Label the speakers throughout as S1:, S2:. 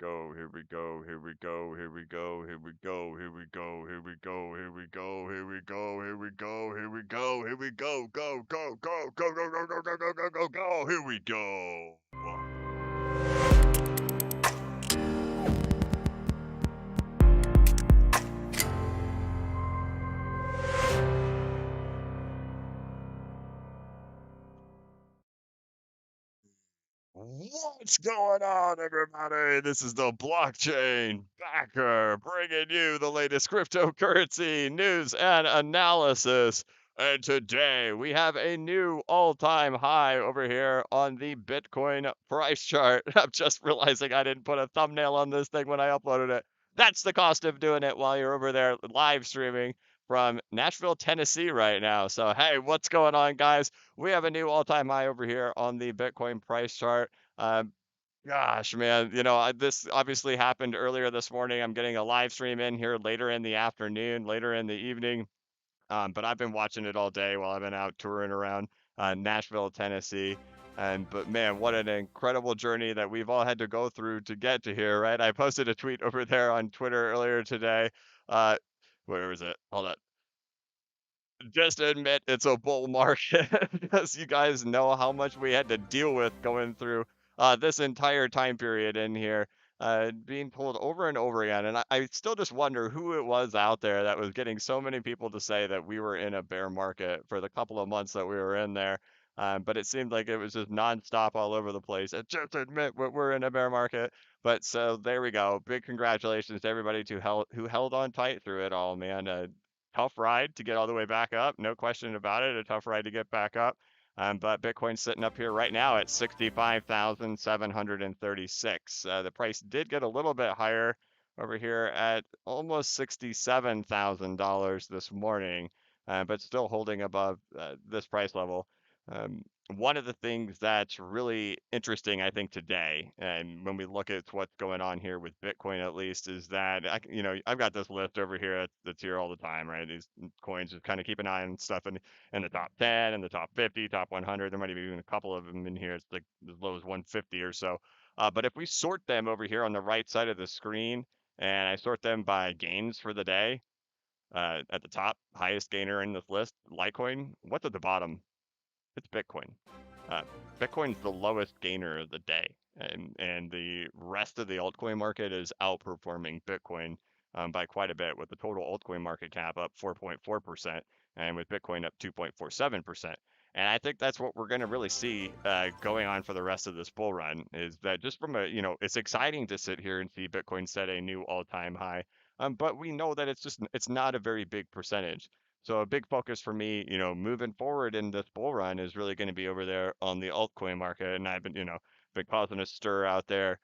S1: go, here we go, here we go, here we go, here we go, here we go, here we go, here we go, here we go, here we go, here we go, here we go, go, go, go, go, go, go, go, go, go, go, go, go, here we go. What's going on, everybody? This is the blockchain backer bringing you the latest cryptocurrency news and analysis. And today we have a new all-time high over here on the Bitcoin price chart. I'm just realizing I didn't put a thumbnail on this thing when I uploaded it. That's the cost of doing it while you're over there live streaming from Nashville, Tennessee right now. So, hey, what's going on, guys? We have a new all-time high over here on the Bitcoin price chart. Um, Gosh, man, this obviously happened earlier this morning. I'm getting a live stream in here later in the afternoon, later in the evening. But I've been watching it all day while I've been out touring around Nashville, Tennessee. But man, what an incredible journey that we've all had to go through to get to here, right? I posted a tweet over there on Twitter earlier today. Uh, where is it? Hold on. Just admit it's a bull market because you guys know how much we had to deal with going through this entire time period in here, being told over and over again. And I still just wonder who it was out there that was getting so many people to say that we were in a bear market for the couple of months that we were in there. But it seemed like it was just nonstop all over the place. Just admit we're in a bear market. But so there we go. Big congratulations to everybody who held on tight through it all, man. Tough ride to get all the way back up, no question about it. A tough ride to get back up. But Bitcoin's sitting up here right now at 65,736. The price did get a little bit higher over here at almost $67,000 this morning, but still holding above this price level. One of the things that's really interesting, I think, today, and when we look at what's going on here with Bitcoin, at least, is that I've got this list over here that's here all the time, right? These coins, just kind of keep an eye on stuff in the top 10 and the top 50, top 100. There might be even a couple of them in here. It's like as low as 150 or so. But if we sort them over here on the right side of the screen, and I sort them by gains for the day, at the top, highest gainer in this list, Litecoin. What's at the bottom? It's Bitcoin. Uh, Bitcoin's the lowest gainer of the day, and the rest of the altcoin market is outperforming Bitcoin by quite a bit, with the total altcoin market cap up 4.4% and with Bitcoin up 2.47%. And I think that's what we're going to really see going on for the rest of this bull run. Is that just from it's exciting to sit here and see Bitcoin set a new all-time high, but we know that it's not a very big percentage. So a big focus for me, moving forward in this bull run is really going to be over there on the altcoin market. And I've been causing a stir out there,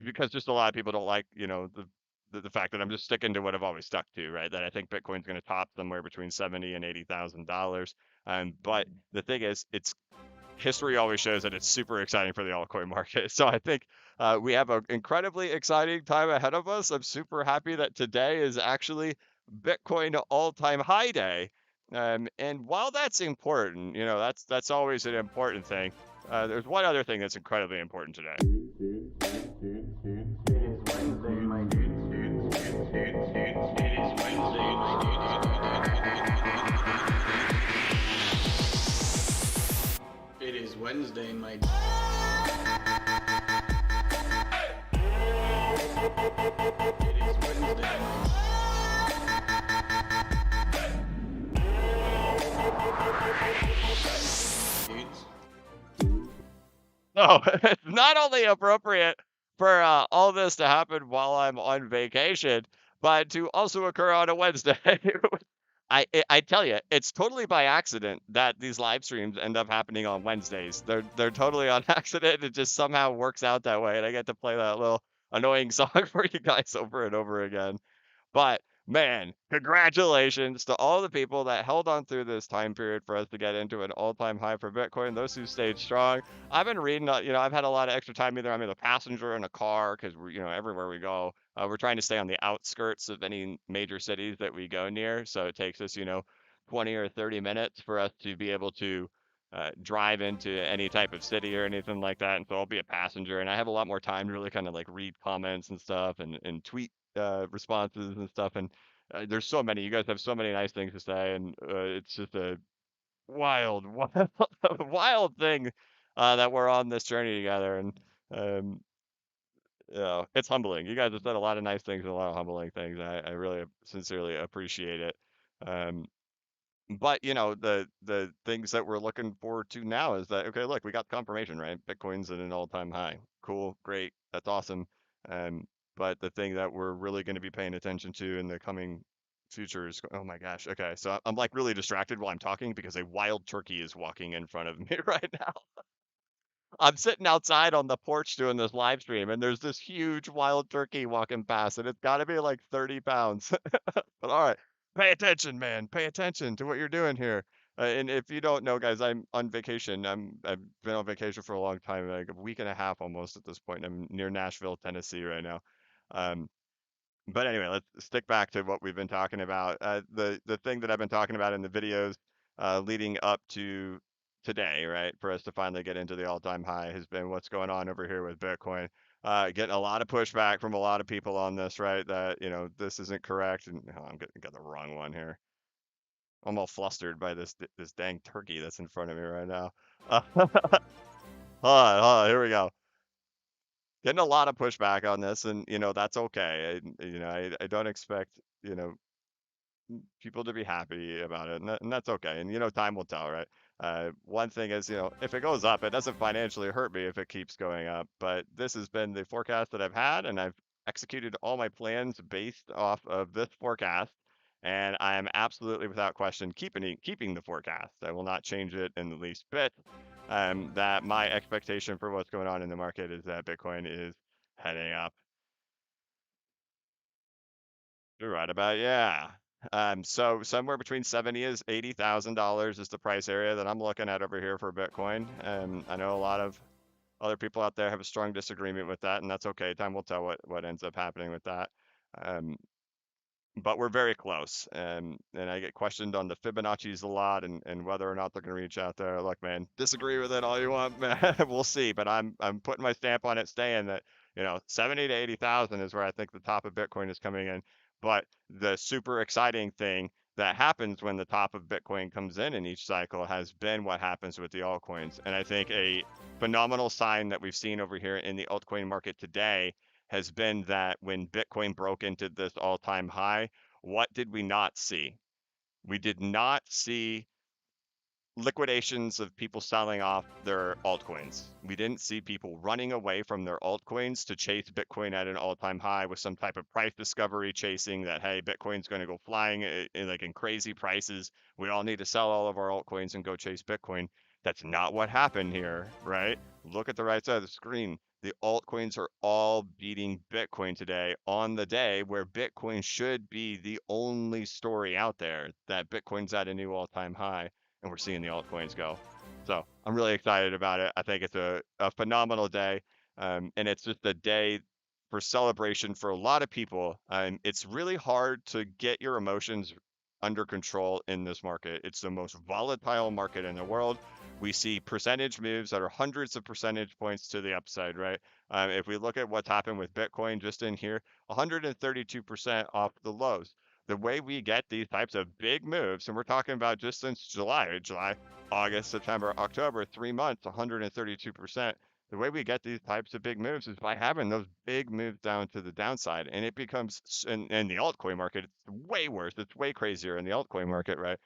S1: because just a lot of people don't like, the fact that I'm just sticking to what I've always stuck to, right? That I think Bitcoin's going to top somewhere between $70,000 and $80,000. But the thing is, history always shows that it's super exciting for the altcoin market. So I think we have an incredibly exciting time ahead of us. I'm super happy that today is actually Bitcoin all-time high day. And while that's important, that's always an important thing. There's one other thing that's incredibly important today.
S2: It is Wednesday, my
S1: Oh, it's not only appropriate for all this to happen while I'm on vacation, but to also occur on a Wednesday. I tell you, it's totally by accident that these live streams end up happening on Wednesdays. They're totally on accident. It just somehow works out that way, and I get to play that little annoying song for you guys over and over again. But man, congratulations to all the people that held on through this time period for us to get into an all-time high for Bitcoin. Those who stayed strong. I've been reading, I've had a lot of extra time either I'm in a passenger in a car because we're, everywhere we go, we're trying to stay on the outskirts of any major cities that we go near. So it takes us, 20 or 30 minutes for us to be able to drive into any type of city or anything like that, and so I'll be a passenger, and I have a lot more time to really kind of like read comments and stuff, and tweet responses and stuff, and there's so many. You guys have so many nice things to say, and it's just a wild, wild, wild thing that we're on this journey together, and um, it's humbling. You guys have said a lot of nice things and a lot of humbling things. I really sincerely appreciate it. Um, but the things that we're looking forward to now is that, okay, look, we got confirmation, right? Bitcoin's at an all-time high. Cool, great, that's awesome. Um, but the thing that we're really going to be paying attention to in the coming future is, oh my gosh, okay, so I'm like really distracted while I'm talking because a wild turkey is walking in front of me right now. I'm sitting outside on the porch doing this live stream, and there's this huge wild turkey walking past, and it's got to be like 30 pounds. But all right, pay attention, man. Pay attention to what you're doing here. And if you don't know, guys, I'm on vacation. I've been on vacation for a long time, like a week and a half almost at this point. I'm near Nashville, Tennessee right now. Um, but anyway, let's stick back to what we've been talking about. The thing that I've been talking about in the videos leading up to today, right, for us to finally get into the all-time high has been what's going on over here with Bitcoin. Getting a lot of pushback from a lot of people on this, right? That this isn't correct, and oh, I'm getting got the wrong one here. I'm all flustered by this dang turkey that's in front of me right now. Here we go. Getting a lot of pushback on this, and that's okay. I don't expect you know people to be happy about it, and that's okay. And time will tell, right? One thing is, if it goes up, it doesn't financially hurt me if it keeps going up. But this has been the forecast that I've had, and I've executed all my plans based off of this forecast. And I am absolutely, without question, keeping the forecast. I will not change it in the least bit. That my expectation for what's going on in the market is that Bitcoin is heading up. You're right about, yeah. So somewhere between 70 is $80,000 is the price area that I'm looking at over here for Bitcoin. I know a lot of other people out there have a strong disagreement with that, and that's okay. Time will tell what ends up happening with that. Um, but we're very close. And I get questioned on the Fibonacci's a lot, and whether or not they're going to reach out there. Look, man, disagree with it all you want, man. We'll see. But I'm putting my stamp on it, saying that 70 to 80,000 is where I think the top of Bitcoin is coming in. But the super exciting thing that happens when the top of Bitcoin comes in each cycle has been what happens with the altcoins. And I think a phenomenal sign that we've seen over here in the altcoin market today has been that when Bitcoin broke into this all-time high, what did we not see? We did not see liquidations of people selling off their altcoins. We didn't see people running away from their altcoins to chase Bitcoin at an all-time high with some type of price discovery chasing that, hey, Bitcoin's going to go flying in crazy prices. We all need to sell all of our altcoins and go chase Bitcoin. That's not what happened here, right? Look at the right side of the screen. The altcoins are all beating Bitcoin today on the day where Bitcoin should be the only story out there, that Bitcoin's at a new all-time high, and we're seeing the altcoins go. So I'm really excited about it. I think it's a phenomenal day. And it's just a day for celebration for a lot of people. It's really hard to get your emotions under control in this market. It's the most volatile market in the world. We see percentage moves that are hundreds of percentage points to the upside, right? If we look at what's happened with Bitcoin just in here, 132% off the lows. The way we get these types of big moves, and we're talking about just since July, August, September, October, 3 months, 132%. The way we get these types of big moves is by having those big moves down to the downside. And it becomes, in the altcoin market, it's way worse. It's way crazier in the altcoin market, right?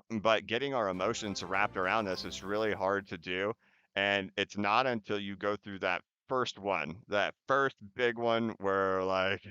S1: But getting our emotions wrapped around this is really hard to do. And it's not until you go through that first one, that first big one where like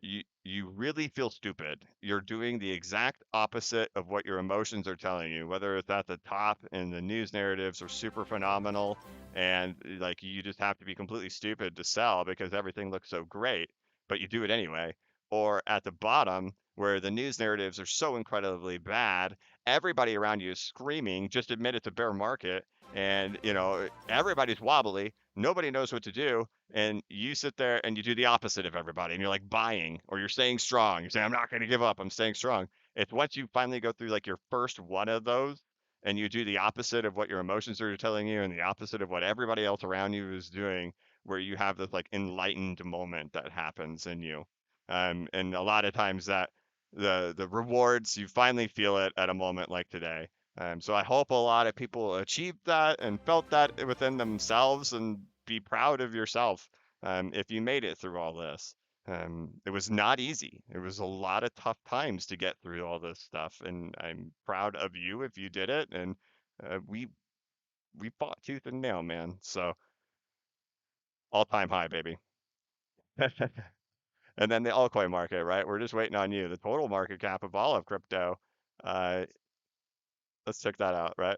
S1: you really feel stupid. You're doing the exact opposite of what your emotions are telling you, whether it's at the top and the news narratives are super phenomenal and like you just have to be completely stupid to sell because everything looks so great, but you do it anyway. Or at the bottom where the news narratives are so incredibly bad, everybody around you is screaming, just admit it's a bear market, and everybody's wobbly, nobody knows what to do, and you sit there and you do the opposite of everybody, and you're like buying, or you're staying strong. You're saying, I'm not going to give up, I'm staying strong. It's once you finally go through like your first one of those and you do the opposite of what your emotions are telling you and the opposite of what everybody else around you is doing, where you have this like enlightened moment that happens in you. And a lot of times that the rewards, you finally feel it at a moment like today. So I hope a lot of people achieved that and felt that within themselves, and be proud of yourself if you made it through all this. It was not easy. It was a lot of tough times to get through all this stuff, and I'm proud of you if you did it. And we fought tooth and nail, man. So all time high, baby. And then the altcoin market, right? We're just waiting on you. The total market cap of all of crypto. Uh, let's check that out, right?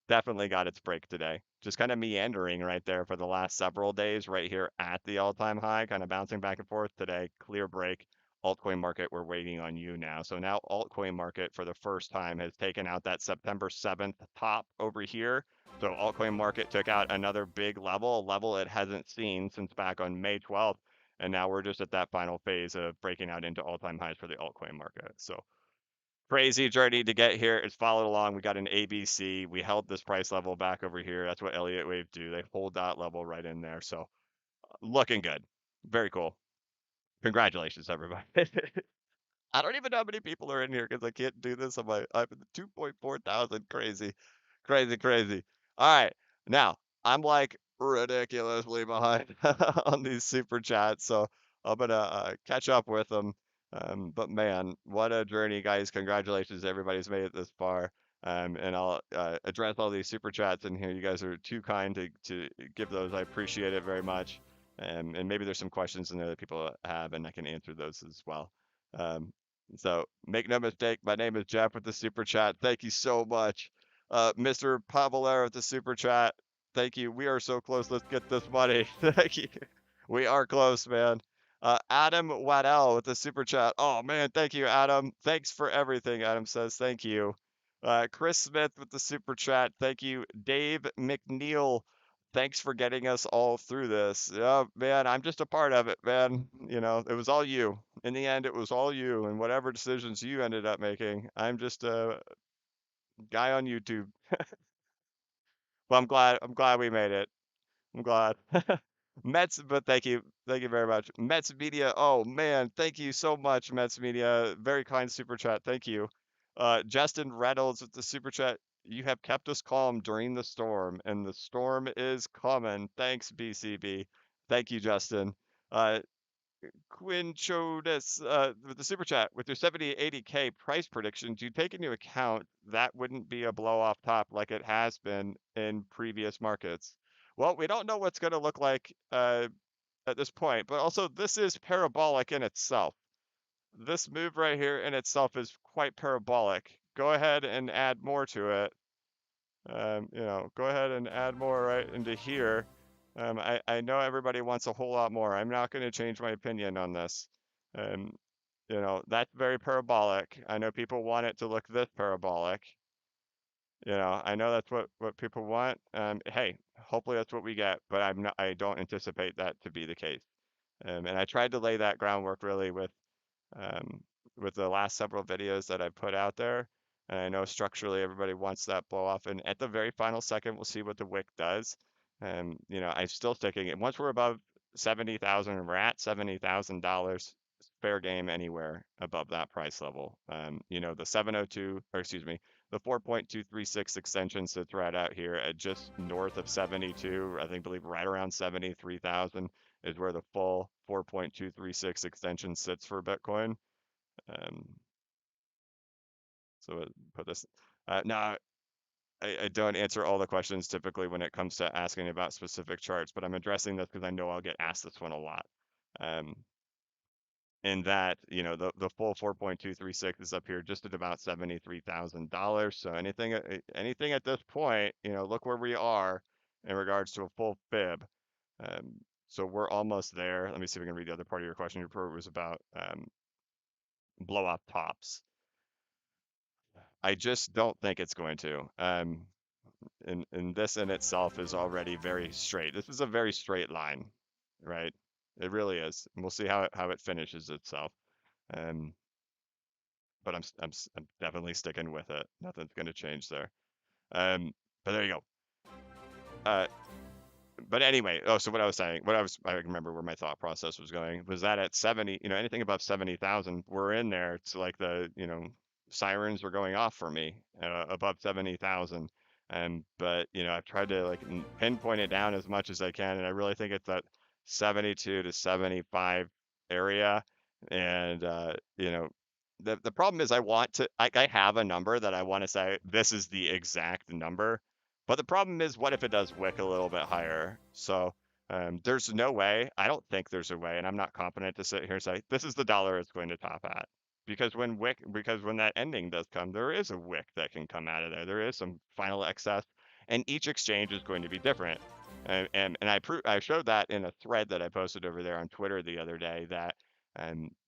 S1: Definitely got its break today. Just kind of meandering right there for the last several days, right here at the all-time high, kind of bouncing back and forth today. Clear break. Altcoin market, we're waiting on you now. So now altcoin market for the first time has taken out that September 7th top over here. So altcoin market took out another big level, a level it hasn't seen since back on May 12th. And now we're just at that final phase of breaking out into all-time highs for the altcoin market. So crazy journey to get here. It's followed along. We got an ABC. We held this price level back over here. That's what Elliott Wave do. They hold that level right in there. So looking good. Very cool. Congratulations, everybody. I don't even know how many people are in here because I can't do this on my I'm 2.4 thousand. Crazy. Crazy, crazy. All right. Now, I'm like ridiculously behind on these super chats, so I'm gonna catch up with them. But man, what a journey, guys. Congratulations, everybody's made it this far. And I'll address all these super chats in here. You guys are too kind to give those. I appreciate it very much. And maybe there's some questions in there that people have, and I can answer those as well. Um, so make no mistake, my name is Jeff with the super chat. Thank you so much. Mr. Pavalera with the super chat. Thank you. We are so close. Let's get this money. Thank you. We are close, man. Adam Waddell with the super chat. Oh man, thank you, Adam. Thanks for everything. Adam says thank you. Chris Smith with the super chat. Thank you. Dave McNeil. Thanks for getting us all through this. Yeah, man, I'm just a part of it, man. You know, it was all you. In the end, it was all you, and whatever decisions you ended up making. I'm just a guy on YouTube. Well, I'm glad we made it. I'm glad. Mets, but thank you very much. Mets Media. Oh man, thank you so much, Mets Media. Very kind super chat. Thank you. Justin Reynolds with the super chat. You have kept us calm during the storm, and the storm is coming. Thanks, BCB. Thank you, Justin. Uh, Quinn Chodis with the super chat. With your 70, 80K price prediction, do you take into account that wouldn't be a blow off top like it has been in previous markets? Well, we don't know what's going to look like at this point, but also this is parabolic in itself. This move right here in itself is quite parabolic. Go ahead and add more to it. Go ahead and add more right into here. I know everybody wants a whole lot more. I'm not going to change my opinion on this. Um, that's very parabolic. I know people want it to look this parabolic. I know that's what people want. Hey, hopefully that's what we get, but I don't anticipate that to be the case. And I tried to lay that groundwork really um, with the last several videos that I put out there. And I know structurally everybody wants that blow off. And at the very final second, we'll see what the wick does. I'm still sticking it. Once we're above 70,000, and we're at $70,000, fair game anywhere above that price level. The 702, or excuse me, the 4.236 extension sits right out here at just north of 72. I think, believe right around 73,000 is where the full 4.236 extension sits for Bitcoin. Um, so put this. Now, I don't answer all the questions typically when it comes to asking about specific charts, but I'm addressing this because I know I'll get asked this one a lot. Um, and that, the full 4.236 is up here just at about $73,000. So anything at this point, look where we are in regards to a full fib. So we're almost there. Let me see if we can read the other part of your question. Your report was about blow off tops. I just don't think it's going to. And this in itself is already very straight. This is a very straight line, right? It really is. And we'll see how it finishes itself. Um, but I'm definitely sticking with it. Nothing's going to change there. But there you go. Uh, but anyway, oh, so what I was saying, I remember where my thought process was going was that at 70, anything above 70,000, we're in there. It's like sirens were going off for me above 70,000. But I've tried to like pinpoint it down as much as I can, and I really think it's that 72 to 75 area. And the problem is I have a number that I want to say this is the exact number, but the problem is, what if it does wick a little bit higher? So there's no way. I don't think there's a way, and I'm not confident to sit here and say this is the dollar it's going to top at, because when that ending does come, there is a wick that can come out of there. There is some final excess, and each exchange is going to be different. I showed that in a thread that I posted over there on Twitter the other day that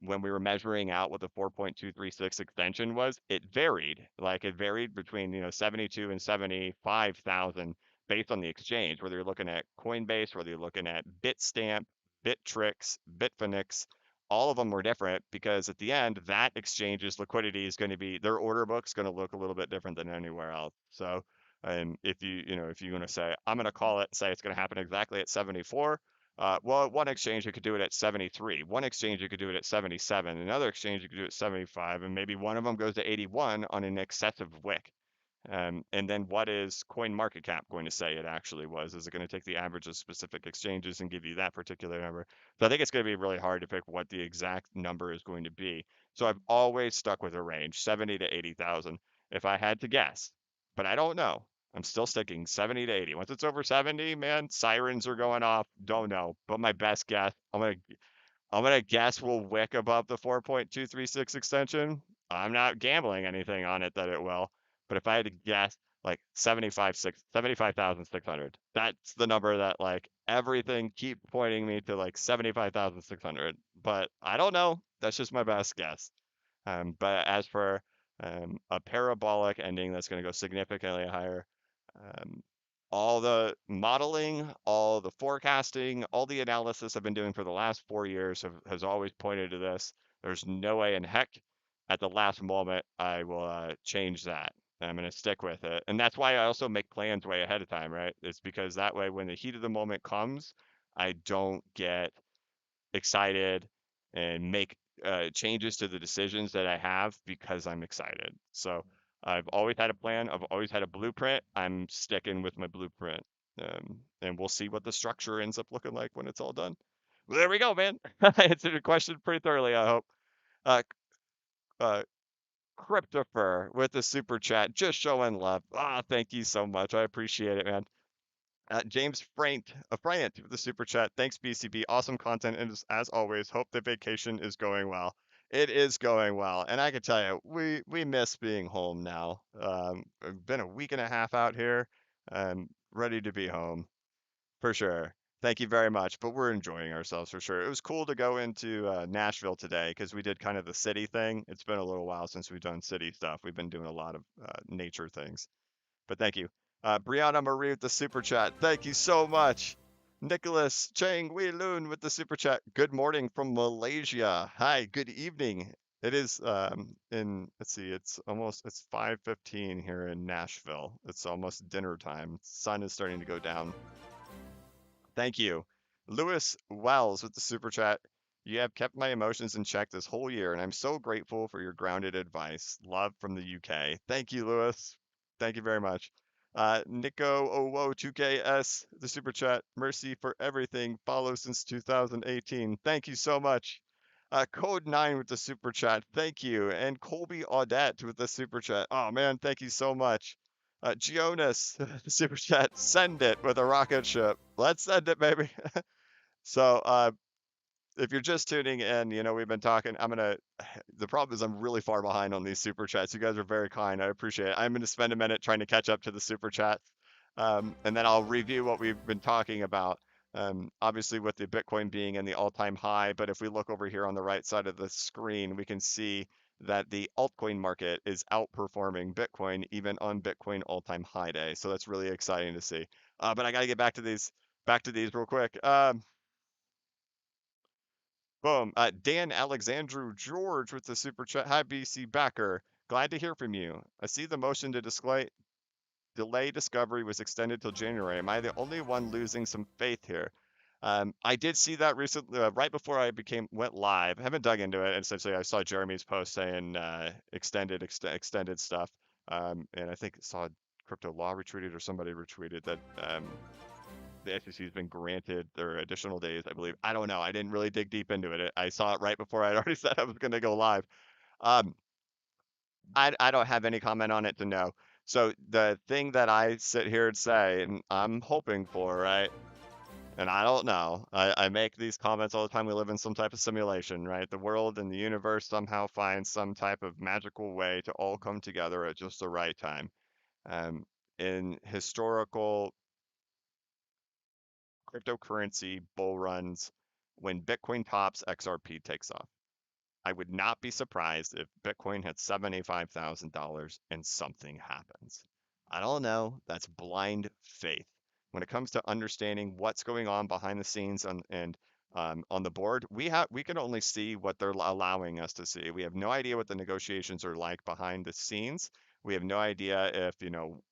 S1: when we were measuring out what the 4.236 extension was, it varied. Like it varied between 72 and 75,000 based on the exchange, whether you're looking at Coinbase, whether you're looking at Bitstamp, Bittrex, Bitfinex. All of them were different because at the end, that exchange's liquidity is going to be their order book's going to look a little bit different than anywhere else. So, if you want to say I'm going to call it, say it's going to happen exactly at 74, well, one exchange you could do it at 73. One exchange you could do it at 77. Another exchange you could do it at 75, and maybe one of them goes to 81 on an excessive wick. And then what is CoinMarketCap going to say it actually was? Is it going to take the average of specific exchanges and give you that particular number? So I think it's going to be really hard to pick what the exact number is going to be. So I've always stuck with a range, 70 to 80,000, if I had to guess. But I don't know. I'm still sticking 70 to 80. Once it's over 70, man, sirens are going off. Don't know. But my best guess, I'm gonna guess we'll wick above the 4.236 extension. I'm not gambling anything on it that it will, but if I had to guess, like 75,600. That's the number that like everything keep pointing me to like 75,600. But I don't know. That's just my best guess. But as for a parabolic ending that's going to go significantly higher, um, all the modeling, all the forecasting, all the analysis I've been doing for the last 4 years has always pointed to this. There's no way in heck at the last moment I will change that. I'm going to stick with it. And that's why I also make plans way ahead of time, right? It's because that way when the heat of the moment comes, I don't get excited and make changes to the decisions that I have because I'm excited. So I've always had a plan. I've always had a blueprint. I'm sticking with my blueprint. And we'll see what the structure ends up looking like when it's all done. Well, there we go, man. I answered the question pretty thoroughly, I hope. Uh, uh, Cryptopher with the super chat, just showing love. Ah, thank you so much. I appreciate it, man. James Bryant with the super chat. Thanks, BCB. Awesome content. And as always, hope the vacation is going well. It is going well. And I can tell you, we miss being home now. I've been a week and a half out here. Ready to be home for sure. Thank you very much. But we're enjoying ourselves for sure. It was cool to go into Nashville today because we did kind of the city thing. It's been a little while since we've done city stuff. We've been doing a lot of nature things. But thank you. Brianna Marie with the super chat. Thank you so much. Nicholas Chang Wei Lun with the super chat. Good morning from Malaysia. Hi, good evening. It is let's see, it's 5:15 here in Nashville. It's almost dinner time. Sun is starting to go down. Thank you. Lewis Wells with the super chat. You have kept my emotions in check this whole year, and I'm so grateful for your grounded advice. Love from the UK. Thank you, Lewis. Thank you very much. Nico Owo 2KS, the super chat. Mercy for everything. Follow since 2018. Thank you so much. Code 9 with the super chat. Thank you. And Colby Audette with the super chat. Oh, man, thank you so much. Gionis, super chat, send it with a rocket ship. Let's send it, baby. So, if you're just tuning in, we've been talking. The problem is I'm really far behind on these super chats. You guys are very kind. I appreciate it. I'm going to spend a minute trying to catch up to the super chats. And then I'll review what we've been talking about. Obviously, with the Bitcoin being in the all-time high, but if we look over here on the right side of the screen, we can see that the altcoin market is outperforming Bitcoin even on Bitcoin all-time high day. So that's really exciting to see. But I got to get back to these real quick. Boom. Dan Alexandru George with the super chat. Hi, BC Backer. Glad to hear from you. I see the motion to delay discovery was extended till January. Am I the only one losing some faith here? I did see that recently, right before I went live. I haven't dug into it. Essentially, I saw Jeremy's post saying extended stuff, and I think saw Crypto Law retweeted or somebody retweeted that the SEC has been granted their additional days. I believe. I don't know. I didn't really dig deep into it. I saw it right before I'd already said I was going to go live. Um, I don't have any comment on it to know. So the thing that I sit here and say, and I'm hoping for, right? And I don't know. I make these comments all the time. We live in some type of simulation, right? The world and the universe somehow finds some type of magical way to all come together at just the right time. Um, in historical cryptocurrency bull runs, when Bitcoin tops, XRP takes off. I would not be surprised if Bitcoin hit $75,000 and something happens. I don't know. That's blind faith. When it comes to understanding what's going on behind the scenes on the board, we can only see what they're allowing us to see. We have no idea what the negotiations are like behind the scenes. We have no idea if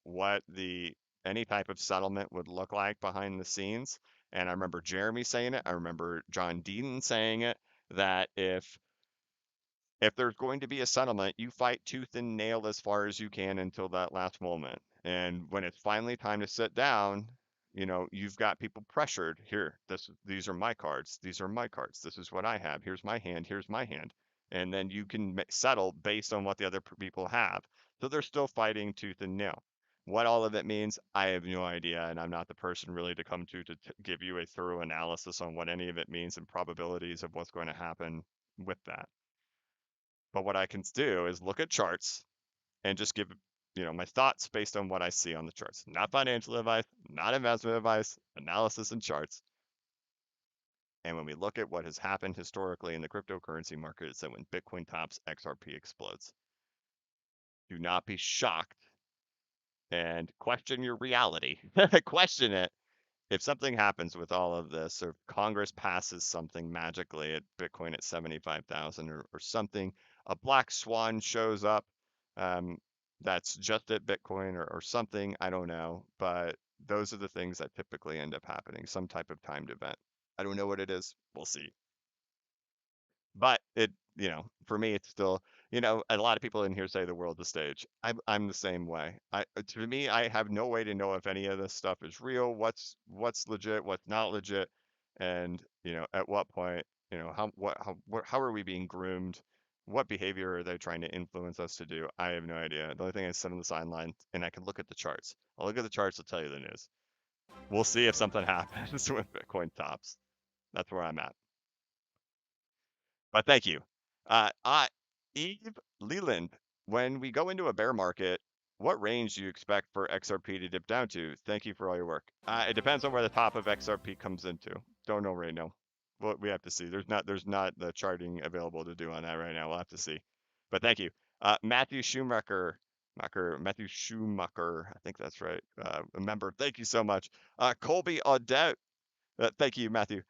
S1: what the any type of settlement would look like behind the scenes. And I remember Jeremy saying it. I remember John Deaton saying it that if there's going to be a settlement, you fight tooth and nail as far as you can until that last moment. And when it's finally time to sit down, you've got people pressured. Here, these are my cards. These are my cards. This is what I have. Here's my hand. Here's my hand. And then you can settle based on what the other people have. So they're still fighting tooth and nail. What all of it means, I have no idea, and I'm not the person really to come to give you a thorough analysis on what any of it means and probabilities of what's going to happen with that. But what I can do is look at charts and just give, my thoughts based on what I see on the charts. Not financial advice, not investment advice, analysis and charts. And when we look at what has happened historically in the cryptocurrency market, it's that when Bitcoin tops, XRP explodes. Do not be shocked and question your reality. Question it if something happens with all of this, or Congress passes something magically at Bitcoin at 75,000 or something, a black swan shows up that's just at Bitcoin or something, I don't know. But those are the things that typically end up happening, some type of timed event. I don't know what it is. We'll see. But for me, it's still, a lot of people in here say the world's a stage. I'm the same way. To me, I have no way to know if any of this stuff is real, what's legit, what's not legit, and at what point, how are we being groomed? What behavior are they trying to influence us to do? I have no idea. The only thing I said on the sideline, and I can look at the charts. I'll look at the charts to tell you the news. We'll see if something happens when Bitcoin tops. That's where I'm at. But thank you. Eve Leland, when we go into a bear market, what range do you expect for XRP to dip down to? Thank you for all your work. It depends on where the top of XRP comes into. Don't know right now. Well, we have to see. There's not the charting available to do on that right now. We'll have to see. But thank you. Matthew Schumacher, I think that's right. A member. Thank you so much. Colby Audette. Thank you, Matthew.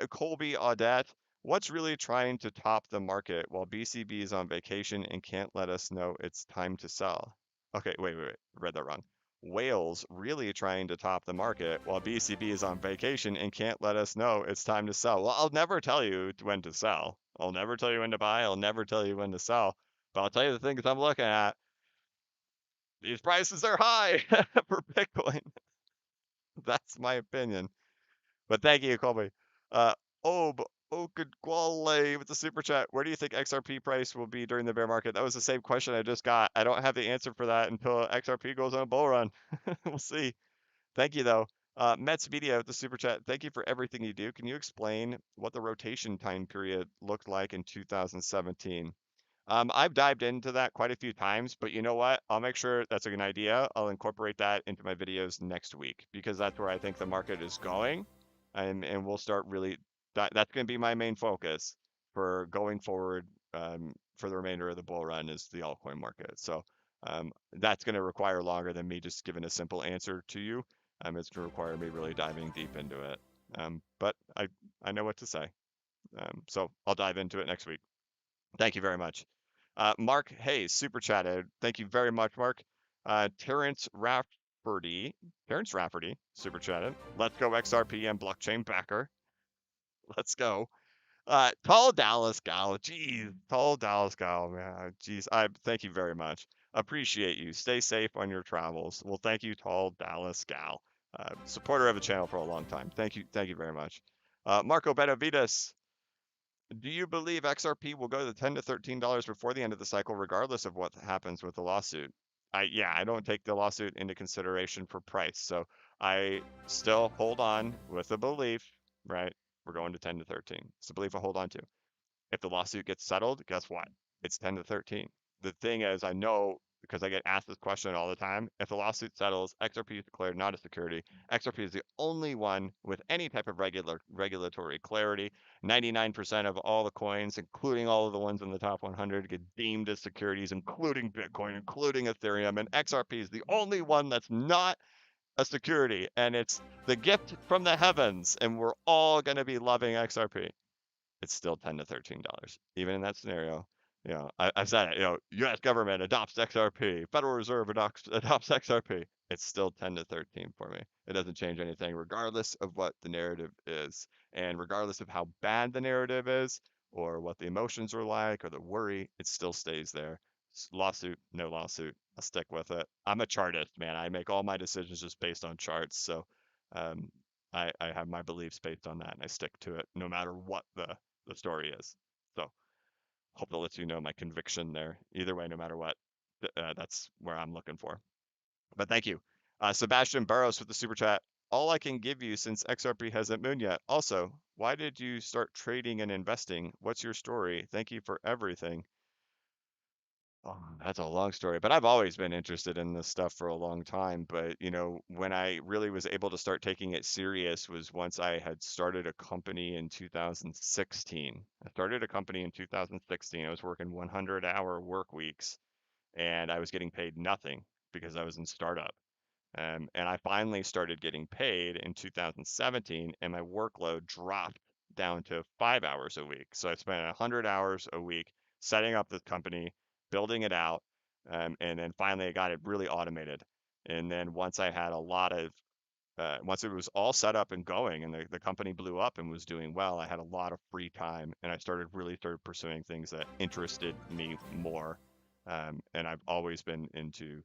S1: Colby Audette, what's really trying to top the market while BCB is on vacation and can't let us know it's time to sell? Okay, wait. Read that wrong. Whales really trying to top the market while BCB is on vacation and can't let us know it's time to sell. Well, I'll never tell you when to sell. I'll never tell you when to buy. I'll never tell you when to sell. But I'll tell you the things I'm looking at. These prices are high for Bitcoin. That's my opinion. But thank you, Colby. Uh, Ob Okudwale with the super chat. Where do you think XRP price will be during the bear market? That was the same question I just got. I don't have the answer for that until XRP goes on a bull run. We'll see. Thank you, though. Mets Media with the super chat. Thank you for everything you do. Can you explain what the rotation time period looked like in 2017? I've dived into that quite a few times, but you know what? I'll make sure that's a good idea. I'll incorporate that into my videos next week because that's where I think the market is going. And we'll start really, that's going to be my main focus for going forward for the remainder of the bull run is the altcoin market. So that's going to require longer than me just giving a simple answer to you. It's going to require me really diving deep into it. But I know what to say. So I'll dive into it next week. Thank you very much. Mark Hayes, super chatted. Thank you very much, Mark. Terrence Rafferty, super chatted. Let's go XRP and blockchain backer. Let's go. Tall Dallas gal. Jeez, tall Dallas gal, man. Jeez, I thank you very much. Appreciate you. Stay safe on your travels. Well, thank you, tall Dallas gal. Supporter of the channel for a long time. Thank you. Thank you very much. Marco Benavides. Do you believe XRP will go to $10 to $13 before the end of the cycle, regardless of what happens with the lawsuit? Yeah, I don't take the lawsuit into consideration for price. So I still hold on with the belief, right? We're going to 10 to 13. It's the belief I hold on to. If the lawsuit gets settled, guess what? It's 10 to 13. The thing is, I know because I get asked this question all the time. If the lawsuit settles, XRP is declared not a security. XRP is the only one with any type of regulatory clarity. 99% of all the coins, including all of the ones in the top 100, get deemed as securities, including Bitcoin, including Ethereum. And XRP is the only one that's not a security. And it's the gift from the heavens. And we're all going to be loving XRP. It's still $10 to $13. Even in that scenario, I've said it, U.S. government adopts XRP, Federal Reserve adopts XRP. It's still 10 to 13 for me. It doesn't change anything, regardless of what the narrative is, and regardless of how bad the narrative is, or what the emotions are like, or the worry, it still stays there. Lawsuit, no lawsuit. I'll stick with it. I'm a chartist, man. I make all my decisions just based on charts. So um, I have my beliefs based on that, and I stick to it no matter what the story is. So hope that lets you know my conviction there. Either way, no matter what, that's where I'm looking for. But thank you. Sebastian Barros with the super chat. All I can give you since XRP hasn't moved yet. Also, why did you start trading and investing? What's your story? Thank you for everything. Oh, that's a long story, but I've always been interested in this stuff for a long time. But, when I really was able to start taking it serious was once I had started a company in 2016. I started a company in 2016. I was working 100-hour work weeks and I was getting paid nothing because I was in startup. And I finally started getting paid in 2017, and my workload dropped down to 5 hours a week. So I spent 100 hours a week setting up this company, building it out, and then finally I got it really automated. And then once it was all set up and going and the company blew up and was doing well, I had a lot of free time and I started pursuing things that interested me more. And I've always been into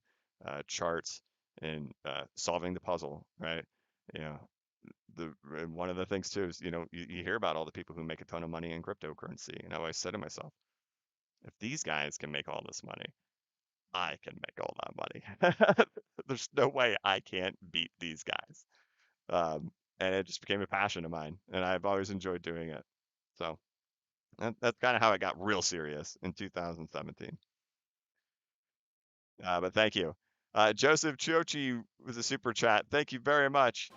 S1: charts and solving the puzzle, right? You know, and one of the things too is, you hear about all the people who make a ton of money in cryptocurrency. And I always said to myself, if these guys can make all this money, I can make all that money. There's no way I can't beat these guys. Um, and it just became a passion of mine, and I've always enjoyed doing it. So that's kind of how it got real serious in 2017. But thank you. Joseph Chiochi with a super chat. Thank you very much.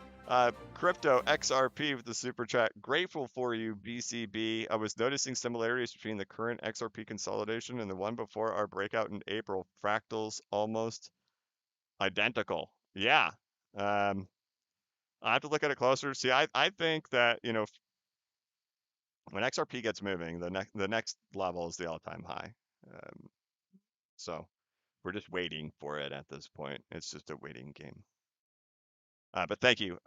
S1: Crypto XRP with the super chat. Grateful for you, BCB. I was noticing similarities between the current XRP consolidation and the one before our breakout in April. Fractals almost identical. Yeah. Um, I have to look at it closer. See, I think that, when XRP gets moving, the next level is the all-time high. Um, so we're just waiting for it at this point. It's just a waiting game. But thank you.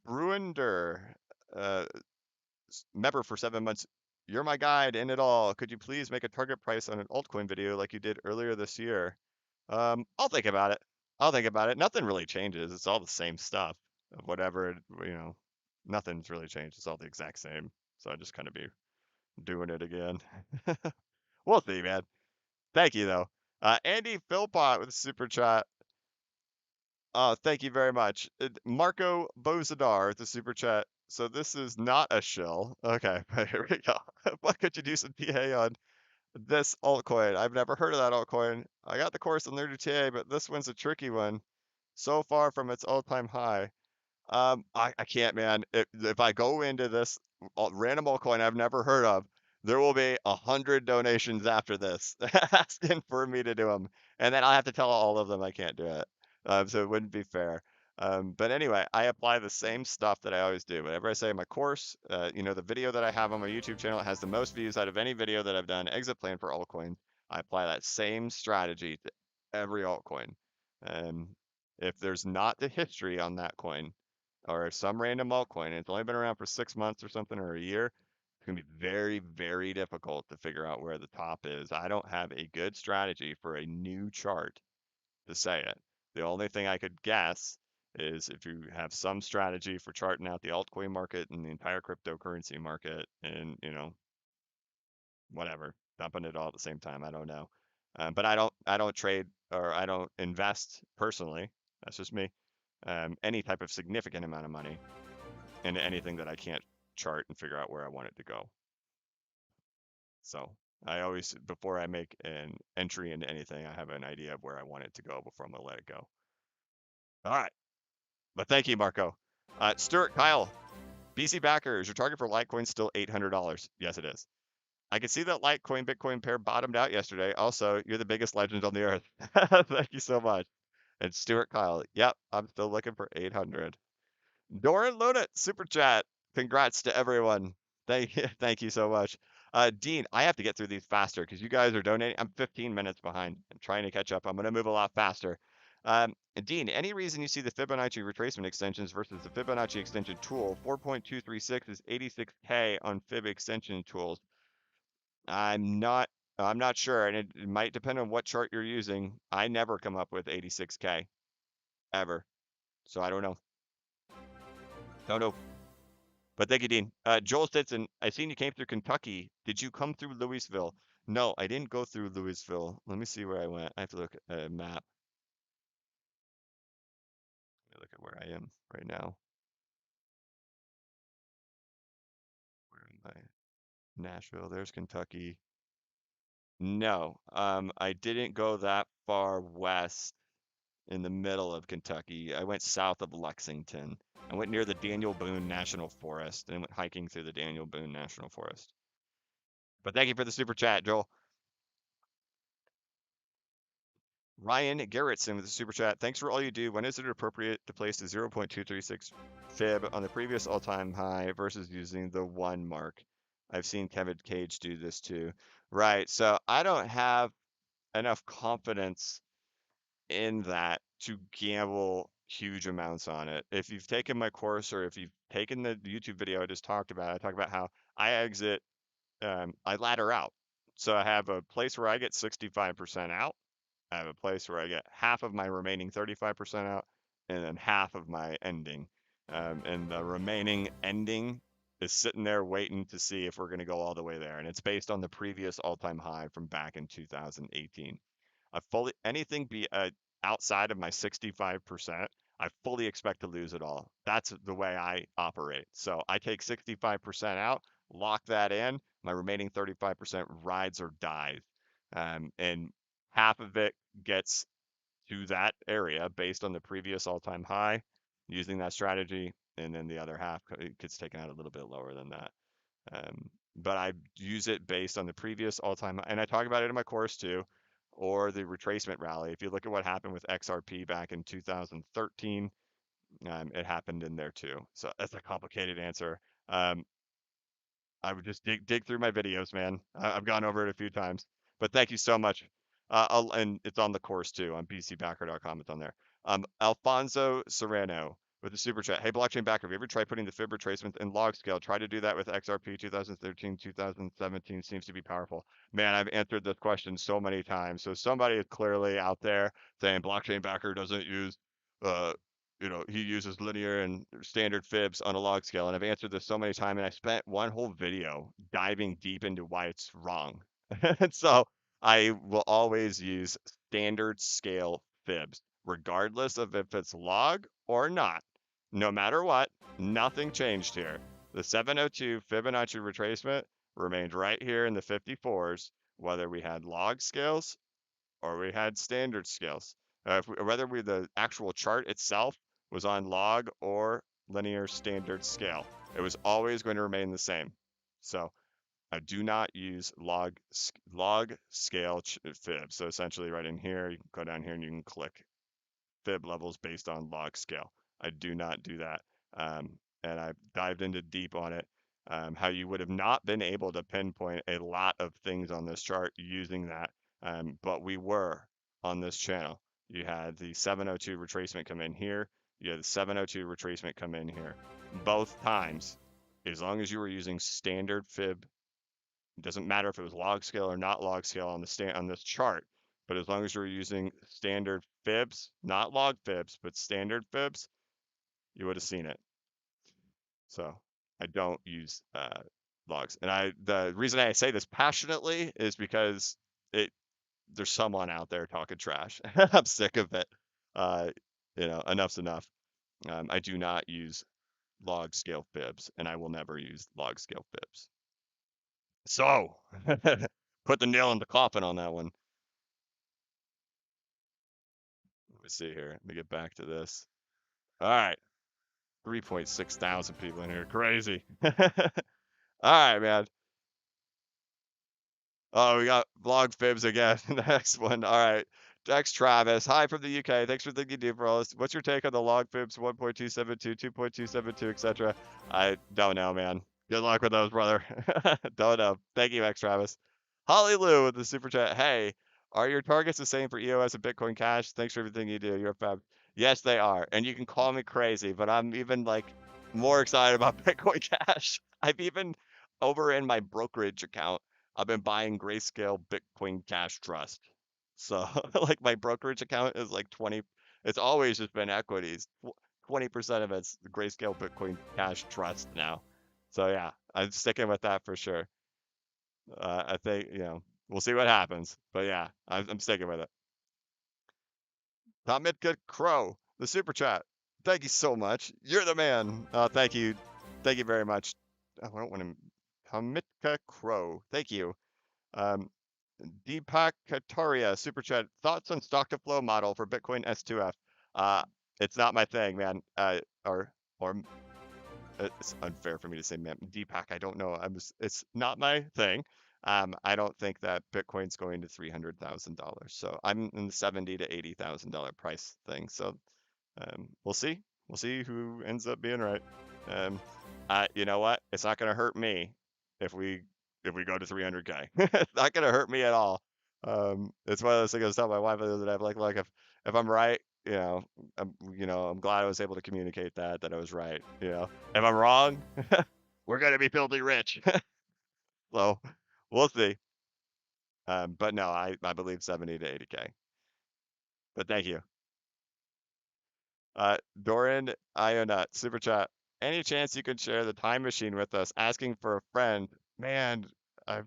S1: Bruinder, uh, member for 7 months. You're my guide in it all. Could you please make a target price on an altcoin video like you did earlier this year? I'll think about it. I'll think about it. Nothing really changes. It's all the same stuff. Whatever, nothing's really changed. It's all the exact same. So I just kind of be doing it again. We'll see, man. Thank you, though. Andy Philpott with a super chat. Thank you very much. Marco Bozadar with the super chat. So this is not a shill. Okay, here we go. What could you do some PA on this altcoin? I've never heard of that altcoin. I got the course on Nerdy TA, but this one's a tricky one. So far from its all-time high. I can't, man. If I go into this random altcoin I've never heard of, there will be 100 donations after this asking for me to do them, and then I'll have to tell all of them I can't do it. So it wouldn't be fair. But anyway, I apply the same stuff that I always do. Whenever I say in my course, the video that I have on my YouTube channel has the most views out of any video that I've done, exit plan for altcoin. I apply that same strategy to every altcoin. Um, if there's not the history on that coin or some random altcoin, and it's only been around for 6 months or something or a year, it's going to be very, very difficult to figure out where the top is. I don't have a good strategy for a new chart to say it. The only thing I could guess is if you have some strategy for charting out the altcoin market and the entire cryptocurrency market and, whatever, dumping it all at the same time. I don't know. But I don't trade or I don't invest personally. That's just me. Any type of significant amount of money into anything that I can't chart and figure out where I want it to go. So I always, before I make an entry into anything, I have an idea of where I want it to go before I'm gonna let it go. All right. But thank you, Marco. Stuart Kyle, BC Backer, is your target for Litecoin still $800? Yes, it is. I can see that Litecoin Bitcoin pair bottomed out yesterday. Also, you're the biggest legend on the earth. Thank you so much. And Stuart Kyle, yep, I'm still looking for 800. Doran Lunat, super chat. Congrats to everyone. Thank you so much. Dean, I have to get through these faster because you guys are donating. I'm 15 minutes behind. I'm trying to catch up. I'm going to move a lot faster. Dean, any reason you see the Fibonacci retracement extensions versus the Fibonacci extension tool? 4.236 is 86K on Fib extension tools. I'm not. I'm not sure, and it might depend on what chart you're using. I never come up with 86K ever, so I don't know. Don't know. But thank you, Dean. Joel Stetson, I seen you came through Kentucky. Did you come through Louisville? No, I didn't go through Louisville. Let me see where I went. I have to look at a map. Let me look at where I am right now. Where am I? Nashville. There's Kentucky. No, I didn't go that far west in the middle of Kentucky. I went south of Lexington. I went near the Daniel Boone National Forest and went hiking through the Daniel Boone National Forest. But thank you for the super chat, Joel. Ryan Garrettson with the super chat. Thanks for all you do. When is it appropriate to place the 0.236 fib on the previous all-time high versus using the 1 mark? I've seen Kevin Cage do this too. Right. So I don't have enough confidence in that to gamble huge amounts on it. If you've taken my course or if you've taken the YouTube video I just talked about, I talk about how I exit, I ladder out. So I have a place where I get 65% out. I have a place where I get half of my remaining 35% out and then half of my ending. And the remaining ending is sitting there waiting to see if we're going to go all the way there. And it's based on the previous all-time high from back in 2018. I fully anything be outside of my 65%, I fully expect to lose it all. That's the way I operate. So I take 65% out, lock that in. My remaining 35% rides or dies. And half of it gets to that area based on the previous all-time high using that strategy, and then the other half gets taken out a little bit lower than that. But I use it based on the previous all-time, and I talk about it in my course too, or the retracement rally. If you look at what happened with XRP back in 2013, it happened in there too. So that's a complicated answer. Um, I would just dig through my videos, man. I've gone over it a few times, but thank you so much. And it's on the course too on bcbacker.com. It's on there. Alfonso Serrano with the super chat. Hey, blockchain backer, have you ever tried putting the fib retracement in log scale? Try to do that with XRP 2013, 2017 seems to be powerful. Man, I've answered this question so many times. So somebody is clearly out there saying blockchain backer doesn't use uh, he uses linear and standard fibs on a log scale. And I've answered this so many times, and I spent one whole video diving deep into why it's wrong. And so I will always use standard scale fibs, regardless of if it's log or not. No matter what, nothing changed here. The 702 Fibonacci retracement remained right here in the 54s, whether we had log scales or we had standard scales. Whether the actual chart itself was on log or linear standard scale, it was always going to remain the same. So I do not use log scale fib. So essentially right in here, you can go down here and you can click fib levels based on log scale. I do not do that. And I dived into deep on it, how you would have not been able to pinpoint a lot of things on this chart using that. But we were on this channel. You had the 702 retracement come in here. You had the 702 retracement come in here. Both times, as long as you were using standard fib, it doesn't matter if it was log scale or not log scale on this chart, but as long as you're using standard fibs, not log fibs, but standard fibs, you would have seen it. So I don't use logs, and the reason I say this passionately is because there's someone out there talking trash. I'm sick of it. Uh, enough's enough. I do not use log scale fibs, and I will never use log scale fibs. So put the nail in the coffin on that one. Let me see here. Let me get back to this. All right. 3.6 thousand people in here. Crazy. All right, man. Oh, we got vlog fibs again. Next one. All right. Dex Travis. Hi from the UK. Thanks for the thing you do for all this. What's your take on the log fibs 1.272, 2.272, etc.? I don't know, man. Good luck with those, brother. Don't know. Thank you, X Travis. Holly Lou with the super chat. Hey, are your targets the same for EOS and Bitcoin Cash? Thanks for everything you do. You're a fab. Yes, they are. And you can call me crazy, but I'm even like more excited about Bitcoin Cash. I've even over in my brokerage account, I've been buying Grayscale Bitcoin Cash Trust. So like my brokerage account is like 20, it's always just been equities. 20% of it's Grayscale Bitcoin Cash Trust now. So yeah, I'm sticking with that for sure. I think, we'll see what happens. But yeah, I'm sticking with it. Tomitka Crow, the super chat. Thank you so much. You're the man. Thank you. Thank you very much. Oh, I don't want to. Tomitka Crow. Thank you. Um, Deepak Kataria, super chat. Thoughts on stock to flow model for Bitcoin S2F? Uh, it's not my thing, man. Or it's unfair for me to say, man. Deepak, I don't know. It's not my thing. I don't think that Bitcoin's going to $300,000. So I'm in the $70,000 to $80,000 price thing. So we'll see. We'll see who ends up being right. Um, you know what? It's not going to hurt me if we go to 300K. It's not going to hurt me at all. It's one of those things I was telling my wife the other day. Like if I'm right, I'm glad I was able to communicate that I was right. If I'm wrong, we're going to be filthy rich. So we'll see. But no, I believe 70 to 80K. But thank you. Doran Ionut, super chat. Any chance you could share the time machine with us? Asking for a friend. Man, I've,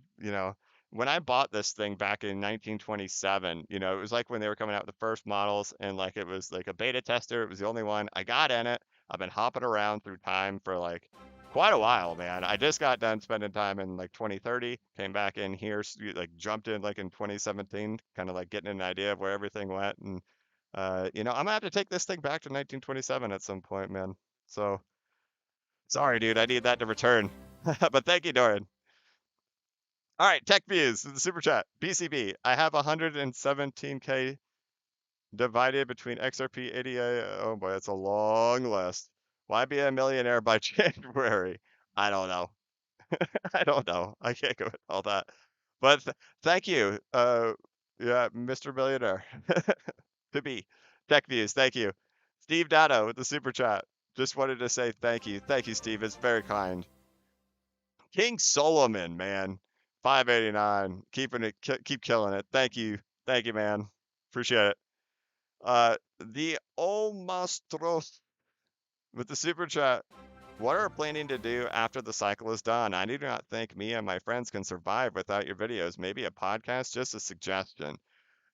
S1: when I bought this thing back in 1927, it was like when they were coming out with the first models and like it was like a beta tester. It was the only one. I got in it. I've been hopping around through time for like quite a while, man. I just got done spending time in like 2030, came back in here, like jumped in like in 2017, kind of like getting an idea of where everything went. And I'm gonna have to take this thing back to 1927 at some point, man. So sorry, dude. I need that to return. But thank you, Doran. All right, Tech Views, the super chat. BCB. I have 117K divided between XRP, ADA. Oh boy, that's a long list. Why be a millionaire by January? I don't know. I don't know. I can't go with all that. But thank you, yeah, Mr. Millionaire. To be. Tech Views, thank you. Steve Dado with the super chat. Just wanted to say thank you. Thank you, Steve. It's very kind. King Solomon, man. 589. Keeping it, keep killing it. Thank you. Thank you, man. Appreciate it. The Olmastros with the super chat. What are we planning to do after the cycle is done? I do not think me and my friends can survive without your videos. Maybe a podcast, just a suggestion.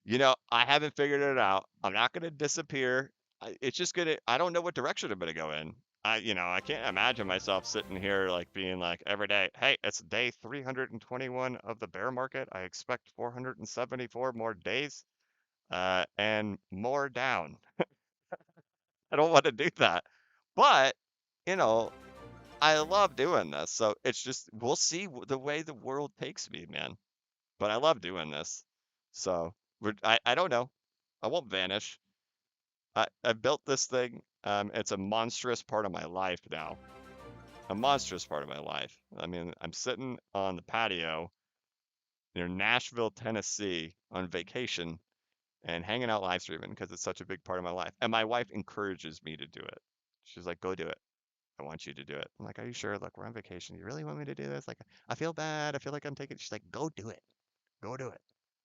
S1: I haven't figured it out. I'm not going to disappear. It's just I don't know what direction I'm going to go in. I can't imagine myself sitting here like being like every day, hey, it's day 321 of the bear market. I expect 474 more days, and more down. I don't want to do that. But, you know, I love doing this. So it's just, we'll see the way the world takes me, man. But I love doing this. So I don't know. I won't vanish. I built this thing. It's a monstrous part of my life now. A monstrous part of my life. I mean, I'm sitting on the patio near Nashville, Tennessee on vacation and hanging out live streaming because it's such a big part of my life. And my wife encourages me to do it. She's like, go do it. I want you to do it. I'm like, are you sure? Look, we're on vacation. You really want me to do this? Like, I feel bad. I feel like I'm taking. She's like, go do it. Go do it.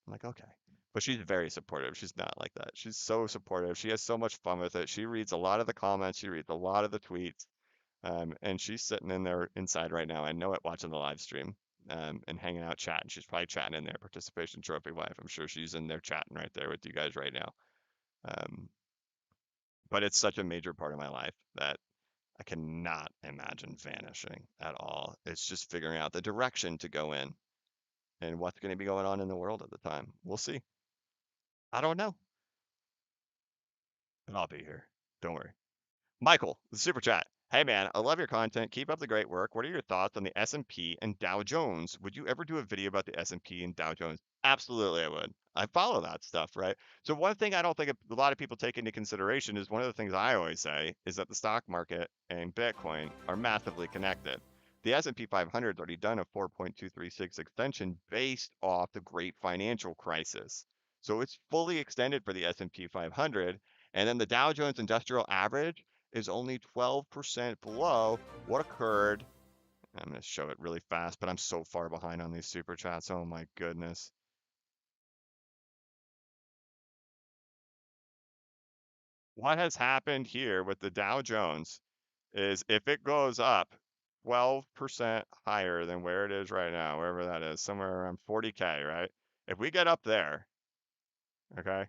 S1: I'm like, okay. But she's very supportive. She's not like that. She's so supportive. She has so much fun with it. She reads a lot of the comments. She reads a lot of the tweets. And she's sitting in there inside right now. I know it, watching the live stream, and hanging out, chatting. She's probably chatting in there. Participation trophy wife. I'm sure she's in there chatting right there with you guys right now. Um, but it's such a major part of my life that I cannot imagine vanishing at all. It's just figuring out the direction to go in and what's going to be going on in the world at the time. We'll see. I don't know, but I'll be here. Don't worry. Michael, the super chat. Hey man, I love your content. Keep up the great work. What are your thoughts on the S&P and Dow Jones? Would you ever do a video about the S&P and Dow Jones? Absolutely, I would. I follow that stuff, right? So one thing I don't think a lot of people take into consideration is one of the things I always say is that the stock market and Bitcoin are massively connected. The S&P 500 has already done a 4.236 extension based off the great financial crisis. So it's fully extended for the S&P 500, and then the Dow Jones Industrial Average is only 12% below what occurred. I'm going to show it really fast, but I'm so far behind on these super chats. Oh my goodness. What has happened here with the Dow Jones is if it goes up 12% higher than where it is right now, wherever that is, somewhere around 40K, right? If we get up there, okay,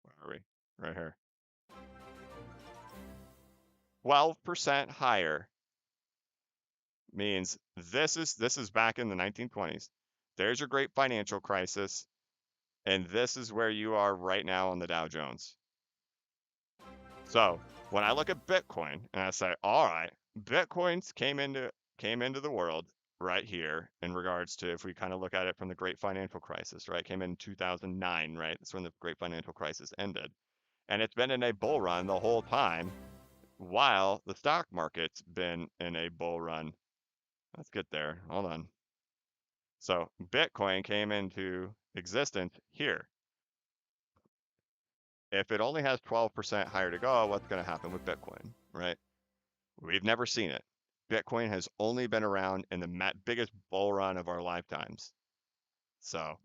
S1: where are we? Right here. 12% higher means this is back in the 1920s. There's your great financial crisis. And this is where you are right now on the Dow Jones. So when I look at Bitcoin and I say, all right, Bitcoins came into the world right here in regards to if we kind of look at it from the great financial crisis, right? Came in 2009, right? That's when the great financial crisis ended. And it's been in a bull run the whole time while the stock market's been in a bull run. Let's get there. Hold on. So Bitcoin came into existence here. If it only has 12% higher to go, what's going to happen with Bitcoin, right? We've never seen it. Bitcoin has only been around in the biggest bull run of our lifetimes. So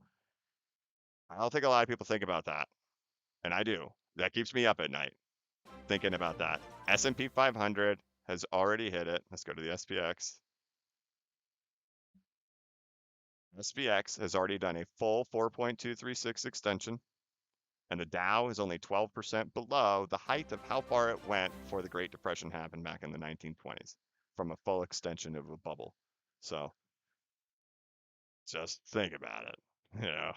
S1: I don't think a lot of people think about that. And I do. That keeps me up at night thinking about that. S&P 500 has already hit it. Let's go to the SPX. SPX has already done a full 4.236 extension, and the Dow is only 12% below the height of how far it went before the Great Depression happened back in the 1920s from a full extension of a bubble. So just think about it. You know.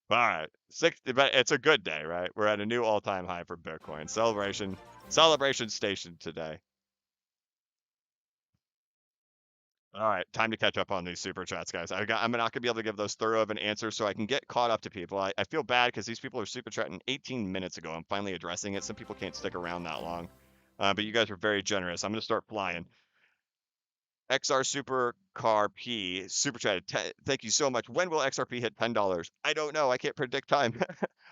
S1: All right, 60, but it's a good day, right? We're at a new all-time high for Bitcoin. Celebration station today. All right, time to catch up on these super chats, guys. I'm not gonna be able to give those thorough of an answer, so I can get caught up to people. I feel bad because these people are super chatting 18 minutes ago. I'm finally addressing it. Some people can't stick around that long, but you guys are very generous. I'm gonna start flying. XR Super Car P super chat. Thank you so much. When will XRP hit $10? I don't know. I can't predict time.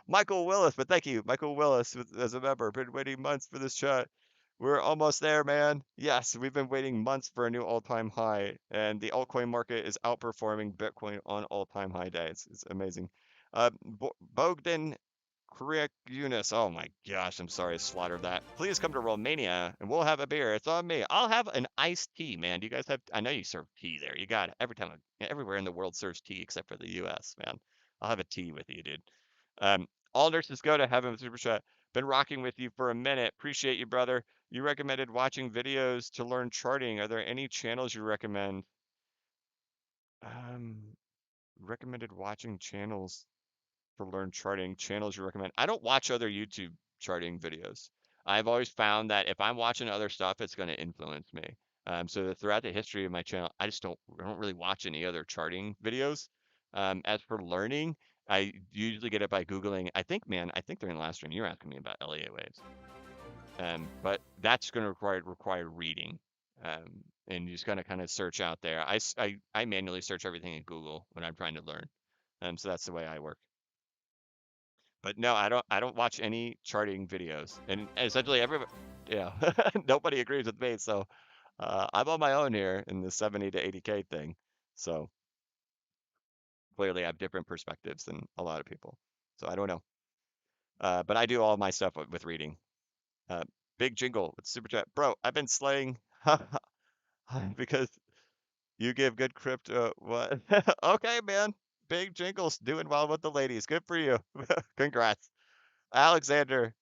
S1: Michael Willis, but thank you, Michael Willis, as a member. Been waiting months for this chat. We're almost there, man. Yes, we've been waiting months for a new all-time high, and the altcoin market is outperforming Bitcoin on all-time high days. It's amazing. Bogdan Kriak Yunus. Oh my gosh, I'm sorry I slaughtered that. Please come to Romania and we'll have a beer. It's on me. I'll have an iced tea, man. Do you guys have? I know you serve tea there. You got it. Everywhere in the world serves tea except for the U.S., man. I'll have a tea with you, dude. Um, all nurses go to heaven with super chat. Been rocking with you for a minute. Appreciate you, brother. You recommended watching videos to learn charting. Are there any channels you recommend? Um, recommended watching channels to learn charting channels you recommend. I don't watch other YouTube charting videos. I've always found that if I'm watching other stuff, it's going to influence me. So throughout the history of my channel, I don't really watch any other charting videos. As for learning, I usually get it by Googling. I think, man, I think during the last stream you were asking me about LEA waves. But that's going to require reading. And you just got to kind of search out there. I manually search everything in Google when I'm trying to learn. So that's the way I work. But no, I don't watch any charting videos. And essentially everybody, yeah, nobody agrees with me. So I'm on my own here in the 70 to 80K thing. So clearly I have different perspectives than a lot of people. So I don't know. But I do all my stuff with reading. Uh, Big Jingle with Super Chat. Bro, I've been slaying because you give good crypto. What? Okay, man. Big Jingle's doing well with the ladies. Good for you. Congrats. Alexander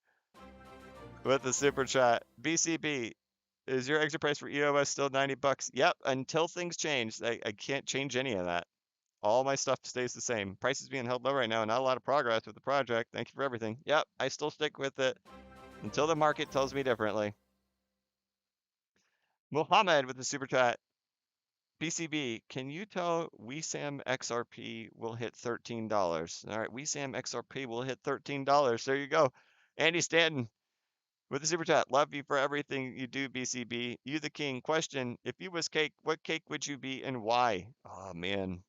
S1: with the Super Chat. BCB, is your exit price for EOS still 90 bucks? Yep, until things change. I can't change any of that. All my stuff stays the same. Price is being held low right now. Not a lot of progress with the project. Thank you for everything. Yep, I still stick with it until the market tells me differently. Mohammed with the Super Chat. BCB, can you tell WeSam XRP will hit $13? All right, WeSam XRP will hit $13. There you go. Andy Stanton with the super chat. Love you for everything you do, BCB. You the king. Question: if you was cake, what cake would you be and why? Oh man,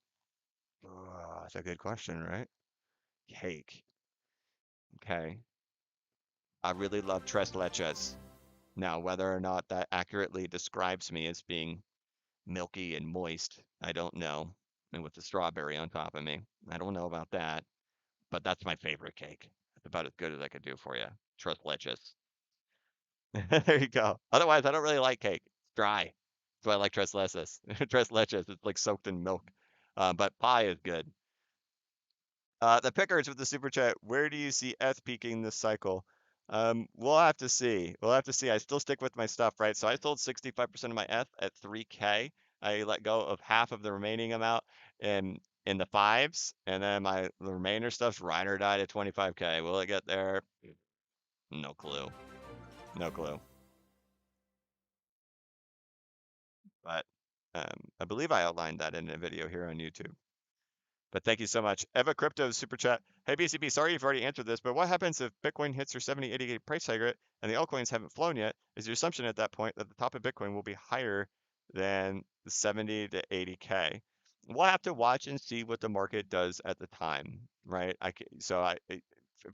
S1: that's a good question, right? Cake. Okay. I really love tres leches. Now, whether or not that accurately describes me as being milky and moist, I don't know. And with the strawberry on top of me, I don't know about that. But that's my favorite cake. It's about as good as I could do for you. Tres leches. There you go. Otherwise, I don't really like cake. It's dry. That's why I like tres leches. Tres leches. It's like soaked in milk. But pie is good. The pickers with the super chat. Where do you see ETH peaking this cycle? We'll have to see. We'll have to see. I still stick with my stuff, right? So I sold 65% of my ETH at 3K. I let go of half of the remaining amount in the fives, and then the remainder stuff's ride or die to 25K. Will it get there? No clue. No clue. But I believe I outlined that in a video here on YouTube. But thank you so much. Eva Crypto super chat. Hey BCB, sorry you've already answered this, but what happens if Bitcoin hits your 70, 80K price target and the altcoins haven't flown yet? Is your assumption at that point that the top of Bitcoin will be higher than the 70 to 80K? We'll have to watch and see what the market does at the time, right?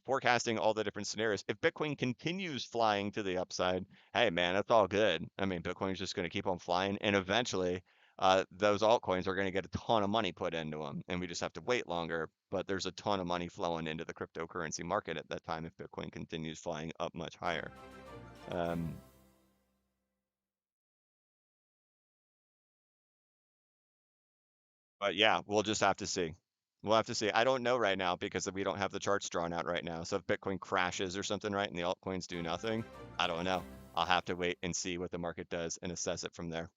S1: Forecasting all the different scenarios. If Bitcoin continues flying to the upside, hey man, that's all good. I mean, Bitcoin's just going to keep on flying, and eventually, those altcoins are going to get a ton of money put into them, and we just have to wait longer. But there's a ton of money flowing into the cryptocurrency market at that time if Bitcoin continues flying up much higher. Um, but yeah, we'll just have to see. We'll have to see. I don't know right now because we don't have the charts drawn out right now. So if Bitcoin crashes or something, right, and the altcoins do nothing, I don't know. I'll have to wait and see what the market does and assess it from there.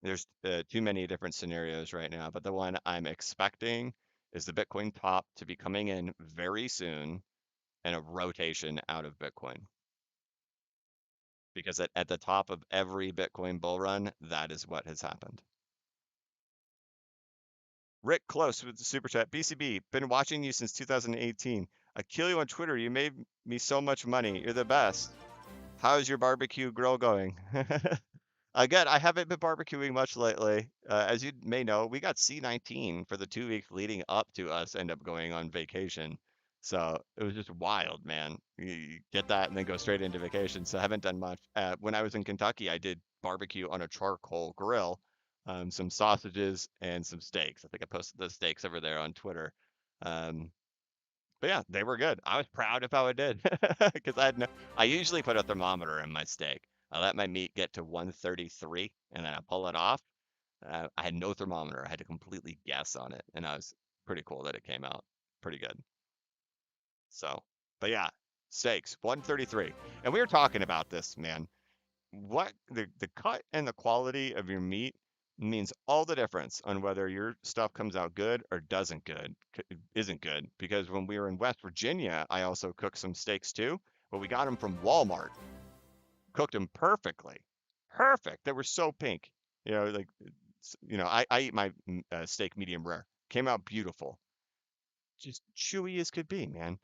S1: There's too many different scenarios right now, but the one I'm expecting is the Bitcoin top to be coming in very soon and a rotation out of Bitcoin. Because at the top of every Bitcoin bull run, that is what has happened. Rick Close with the super chat. BCB, been watching you since 2018. I kill you on Twitter. You made me so much money. You're the best. How's your barbecue grill going? Again, I haven't been barbecuing much lately. As you may know, we got C19 for the 2 weeks leading up to us end up going on vacation. So it was just wild, man. You get that and then go straight into vacation. So I haven't done much. When I was in Kentucky, I did barbecue on a charcoal grill, some sausages and some steaks. I think I posted those steaks over there on Twitter. Um, but yeah, they were good. I was proud of how I did because I usually put a thermometer in my steak. I let my meat get to 133 and then I pull it off. I had no thermometer. I had to completely guess on it, and I was pretty cool that it came out pretty good. So, but yeah, steaks 133, and we were talking about this, man. What the cut and the quality of your meat means all the difference on whether your stuff comes out good or isn't good. Because when we were in West Virginia, I also cooked some steaks too, but we got them from Walmart, cooked them perfectly, perfect. They were so pink, like I eat my steak medium rare, came out beautiful. just chewy as could be, man.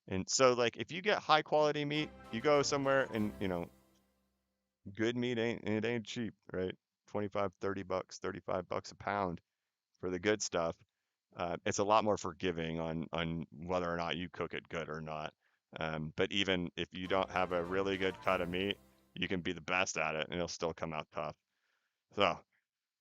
S1: And so like if you get high quality meat, you go somewhere and good meat ain't cheap, right? 25, 30 bucks, 35 bucks a pound for the good stuff. It's a lot more forgiving on whether or not you cook it good or not. But even if you don't have a really good cut of meat, you can be the best at it and it'll still come out tough. So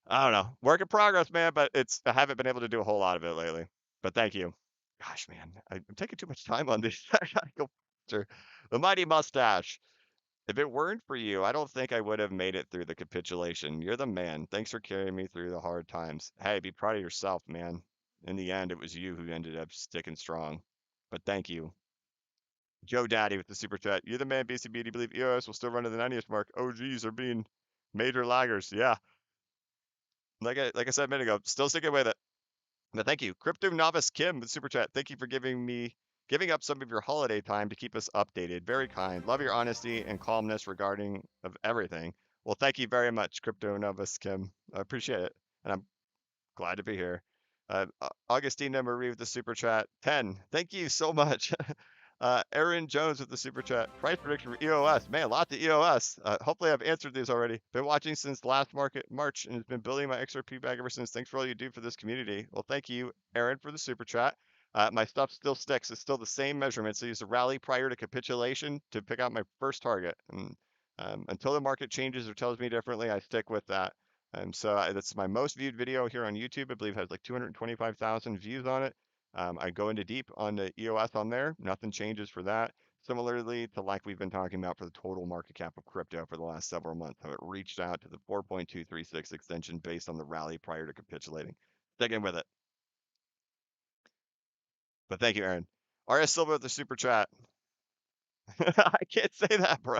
S1: I don't know. Work in progress, man, but I haven't been able to do a whole lot of it lately. But thank you. Gosh, man, I'm taking too much time on this. I gotta go faster. The mighty mustache. If it weren't for you, I don't think I would have made it through the capitulation. You're the man. Thanks for carrying me through the hard times. Hey, be proud of yourself, man. In the end, it was you who ended up sticking strong. But thank you. Joe Daddy with the super chat. You're the man, BCB. Do you believe EOS will still run to the 90th mark? OGs are being major laggers. Yeah. Like I said a minute ago, still sticking with it. But thank you. Crypto Novice Kim with super chat. Thank you for giving up some of your holiday time to keep us updated. Very kind. Love your honesty and calmness regarding of everything. Well, thank you very much, Crypto Novice Kim. I appreciate it. And I'm glad to be here. Augustina Marie with the super chat. 10. Thank you so much. Aaron Jones with the super chat. Price prediction for EOS. Man, a lot to EOS. Hopefully, I've answered these already. Been watching since last market March and has been building my XRP bag ever since. Thanks for all you do for this community. Well, thank you, Aaron, for the super chat. My stuff still sticks. It's still the same measurements. I use a rally prior to capitulation to pick out my first target. And until the market changes or tells me differently, I stick with that. That's my most viewed video here on YouTube. I believe has like 225,000 views on it. I go into deep on the EOS on there. Nothing changes for that. Similarly to like we've been talking about for the total market cap of crypto for the last several months, how it reached out to the 4.236 extension based on the rally prior to capitulating. Sticking with it. But thank you, Aaron. RS Silva with the super chat. I can't say that, bro.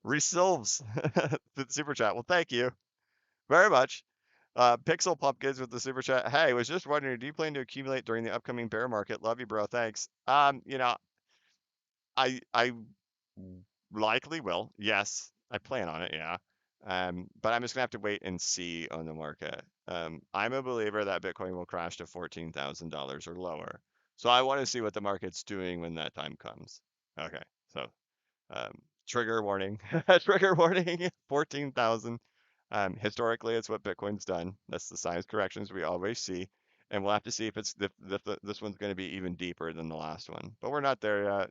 S1: Resilves the super chat. Well, thank you very much. Pixel Pumpkins with the super chat. Hey, was just wondering, do you plan to accumulate during the upcoming bear market? Love you, bro. Thanks. I likely will. Yes, I plan on it. Yeah. But I'm just gonna have to wait and see on the market. I'm a believer that Bitcoin will crash to $14,000 or lower. So I want to see what the market's doing when that time comes. Okay. So um, trigger warning. Trigger warning. 14,000. Historically, it's what Bitcoin's done. That's the size corrections we always see, and we'll have to see if this one's going to be even deeper than the last one. But we're not there yet.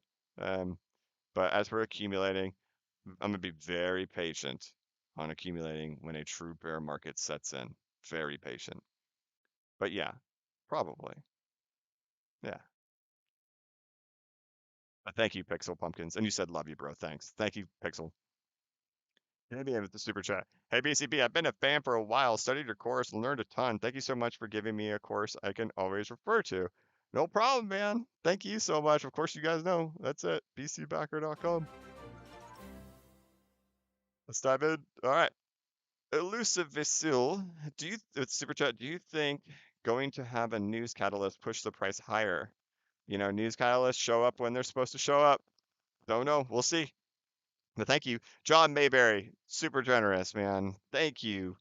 S1: But as for accumulating, I'm gonna be very patient on accumulating when a true bear market sets in. Very patient. But yeah, probably. Yeah. But thank you, Pixel Pumpkins. And you said love you, bro. Thanks. Thank you, Pixel. Maybe with the super chat. Hey BCB, I've been a fan for a while, studied your course, and learned a ton. Thank you so much for giving me a course I can always refer to. No problem, man. Thank you so much. Of course, you guys know. That's it. bcbacker.com. Let's dive in. All right. Elusive Vasil, super chat, do you think going to have a news catalyst push the price higher? News catalysts show up when they're supposed to show up. Don't know. We'll see. But thank you. John Mayberry, super generous, man. Thank you.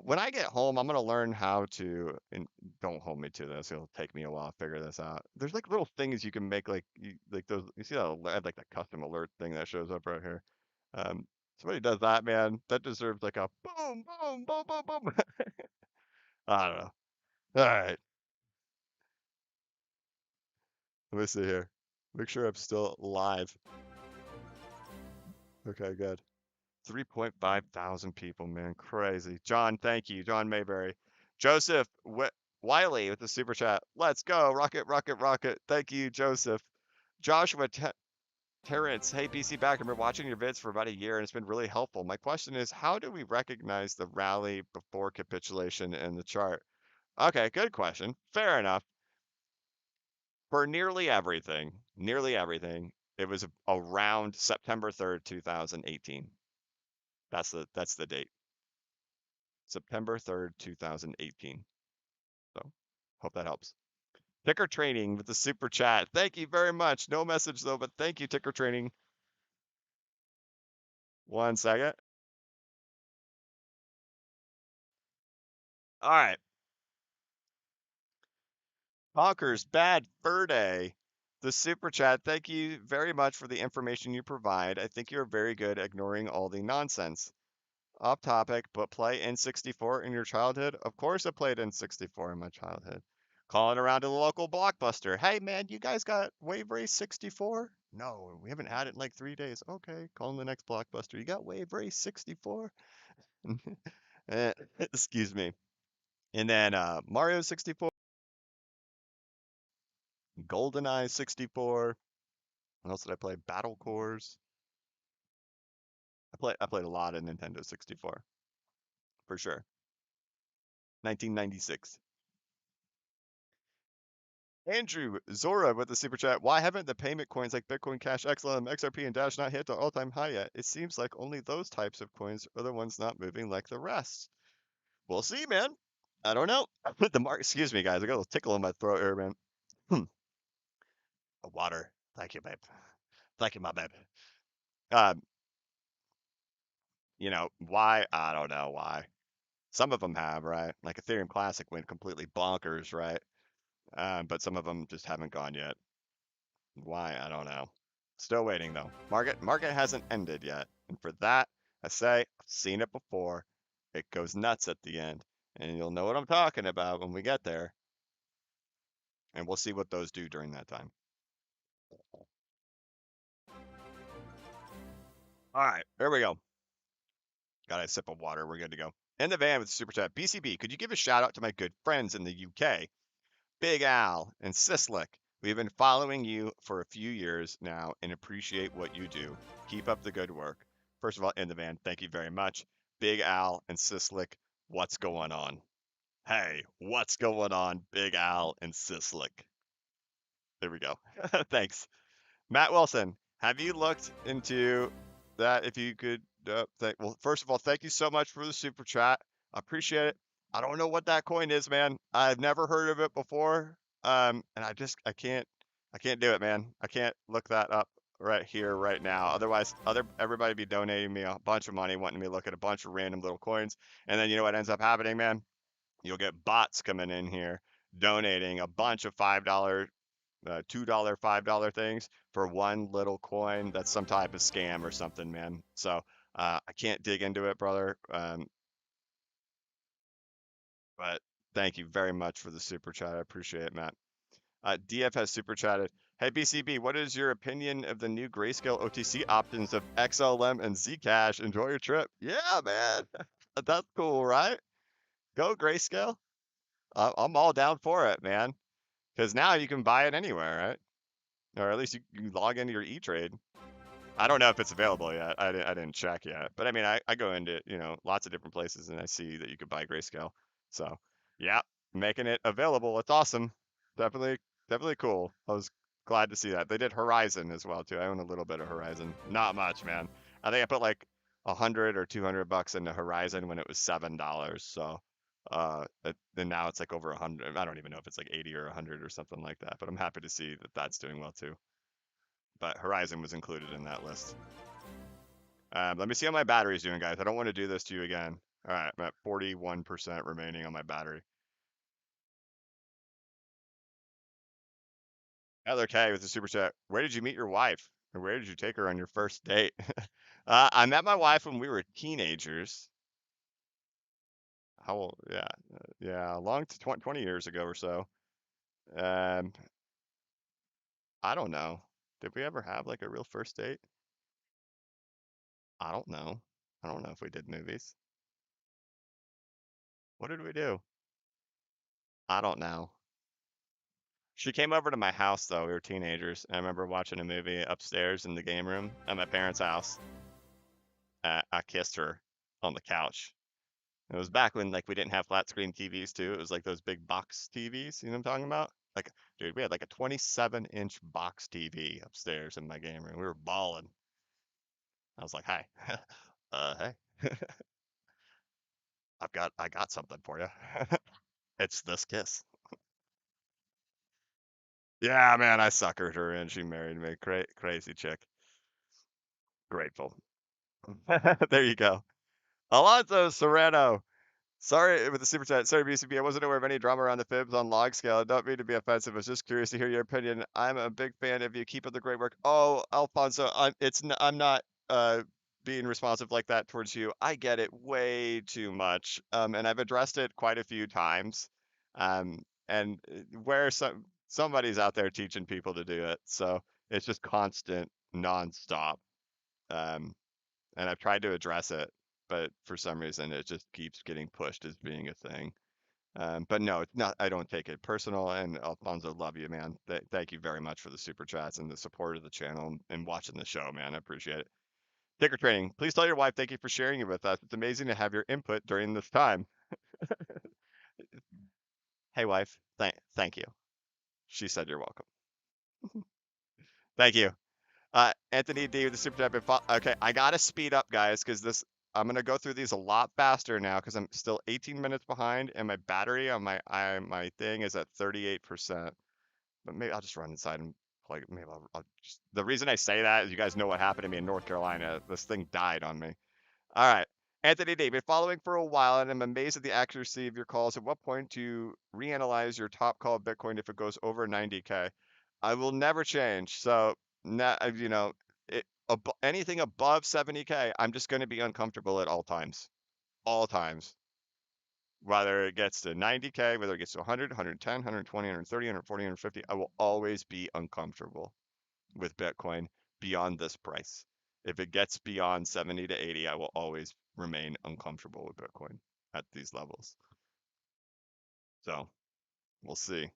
S1: When I get home, I'm gonna learn how to, and don't hold me to this. It'll take me a while to figure this out. There's like little things you can make, like those. You see that like the custom alert thing that shows up right here. Somebody does that, man. That deserves like a boom, boom, boom, boom, boom. I don't know. All right, let me see here. Make sure I'm still live. Okay, good. 3.5 thousand people, man. Crazy. John, thank you. John Mayberry. Joseph Wiley with the super chat. Let's go. Rocket, rocket, rocket. Thank you, Joseph. Joshua Terrence. Hey, BC Back. I've been watching your vids for about a year and it's been really helpful. My question is, how do we recognize the rally before capitulation in the chart? Okay, good question. Fair enough. For nearly everything, it was around September 3rd, 2018. That's the date. September 3rd, 2018. So, hope that helps. Ticker Training with the super chat. Thank you very much. No message though, but thank you, Ticker Training. 1 second. All right. Conquers Bad Fur Day. The super chat. Thank you very much for the information you provide. I think you're very good at ignoring all the nonsense. Off topic, but play N64 in your childhood? Of course I played N64 in my childhood. Calling around to the local Blockbuster. Hey man, you guys got Wave Race 64? No, we haven't had it in like 3 days. Okay, calling the next Blockbuster. You got Wave Race 64? Excuse me. And then Mario 64, GoldenEye 64. What else did I play? Battle Cores. I played a lot of Nintendo 64 for sure. 1996. Andrew Zora with the super chat. Why haven't the payment coins like Bitcoin Cash, XLM, XRP, and Dash not hit the all-time high yet? It seems like only those types of coins are the ones not moving like the rest. We'll see, man. I don't know. The mark. Excuse me, guys. I got a little tickle in my throat here, man. Water. Thank you, babe. Thank you, my babe. Um, why? I don't know why. Some of them have, right? Like Ethereum Classic went completely bonkers, right? But some of them just haven't gone yet. Why? I don't know. Still waiting though. Market hasn't ended yet. And for that, I say I've seen it before. It goes nuts at the end. And you'll know what I'm talking about when we get there. And we'll see what those do during that time. All right, there we go. Got a sip of water. We're good to go. In the van with the super chat. BCB, could you give a shout out to my good friends in the UK? Big Al and Sislick. We've been following you for a few years now and appreciate what you do. Keep up the good work. First of all, in the van, thank you very much. Big Al and Sislick, what's going on? Hey, what's going on, Big Al and Sislick? There we go. Thanks. Matt Wilson, have you looked into that? If you could, well, first of all, thank you so much for the super chat. I appreciate it. I don't know what that coin is, man. I've never heard of it before. And I can't do it, man. I can't look that up right here, right now. Otherwise, everybody be donating me a bunch of money, wanting me to look at a bunch of random little coins. And then you know what ends up happening, man? You'll get bots coming in here donating a bunch of $5 $2, $5 things for one little coin. That's some type of scam or something, man. So I can't dig into it, brother. But thank you very much for the super chat. I appreciate it, Matt. DF has super chatted. Hey BCB, what is your opinion of the new Grayscale OTC options of XLM and Zcash? Enjoy your trip. Yeah, man. That's cool, right? Go Grayscale. I'm all down for it, man. Because now you can buy it anywhere, right? Or at least you log into your E-Trade. I don't know if it's available yet. I didn't check yet. But I mean, I go into, lots of different places and I see that you could buy Grayscale. So, yeah, making it available. It's awesome. Definitely, definitely cool. I was glad to see that. They did Horizon as well too. I own a little bit of Horizon. Not much, man. I think I put like 100 or $200 into Horizon when it was $7. So, and now it's like over 100. I don't even know if it's like 80 or 100 or something like that. But I'm happy to see that that's doing well too. But Horizon was included in that list. Let me see how my battery's doing, guys. I don't want to do this to you again. All right, I'm at 41% remaining on my battery. Heather K with the super chat. Where did you meet your wife? Or where did you take her on your first date? I met my wife when we were teenagers. How old? Yeah, yeah, long to 20 years ago or so. Um, I don't know. Did we ever have like a real first date? I don't know. I don't know if we did movies. What did we do? I don't know. She came over to my house though. We were teenagers. I remember watching a movie upstairs in the game room at my parents' house. I kissed her on the couch. It was back when like we didn't have flat screen TVs too. It was like those big box TVs. You know what I'm talking about? Like, dude, we had like a 27-inch box TV upstairs in my game room. We were balling. I was like, "Hi, hey, I got something for you. It's this kiss." Yeah, man, I suckered her and she married me. Crazy chick. Grateful. There you go. Alonso Serrano. Sorry with the super chat. Sorry, BCB. I wasn't aware of any drama around the fibs on log scale. I don't mean to be offensive. I was just curious to hear your opinion. I'm a big fan of you. Keep up the great work. Oh, Alfonso, I'm not being responsive like that towards you. I get it way too much. And I've addressed it quite a few times. And where somebody's out there teaching people to do it. So it's just constant, nonstop. Um, and I've tried to address it, but for some reason it just keeps getting pushed as being a thing. But no, it's not. I don't take it personal. And Alfonso, love you, man. Thank you very much for the super chats and the support of the channel and watching the show, man. I appreciate it. Ticker training. Please tell your wife thank you for sharing it with us. It's amazing to have your input during this time. Hey, wife. Thank you. She said you're welcome. Thank you. Anthony D with the super chat. Okay, I gotta speed up, guys, because this I'm gonna go through these a lot faster now because I'm still 18 minutes behind, and my battery on my thing is at 38%. But maybe I'll just run inside and plug. Maybe I'll just. The reason I say that is you guys know what happened to me in North Carolina. This thing died on me. All right. Anthony D, been following for a while and I'm amazed at the accuracy of your calls. At what point do you reanalyze your top call of Bitcoin if it goes over 90K? I will never change. So, you know, anything above 70K, I'm just going to be uncomfortable at all times. All times. Whether it gets to 90K, whether it gets to 100, 110, 120, 130, 140, 150, I will always be uncomfortable with Bitcoin beyond this price. If it gets beyond 70 to 80, I will always remain uncomfortable with Bitcoin at these levels. So we'll see.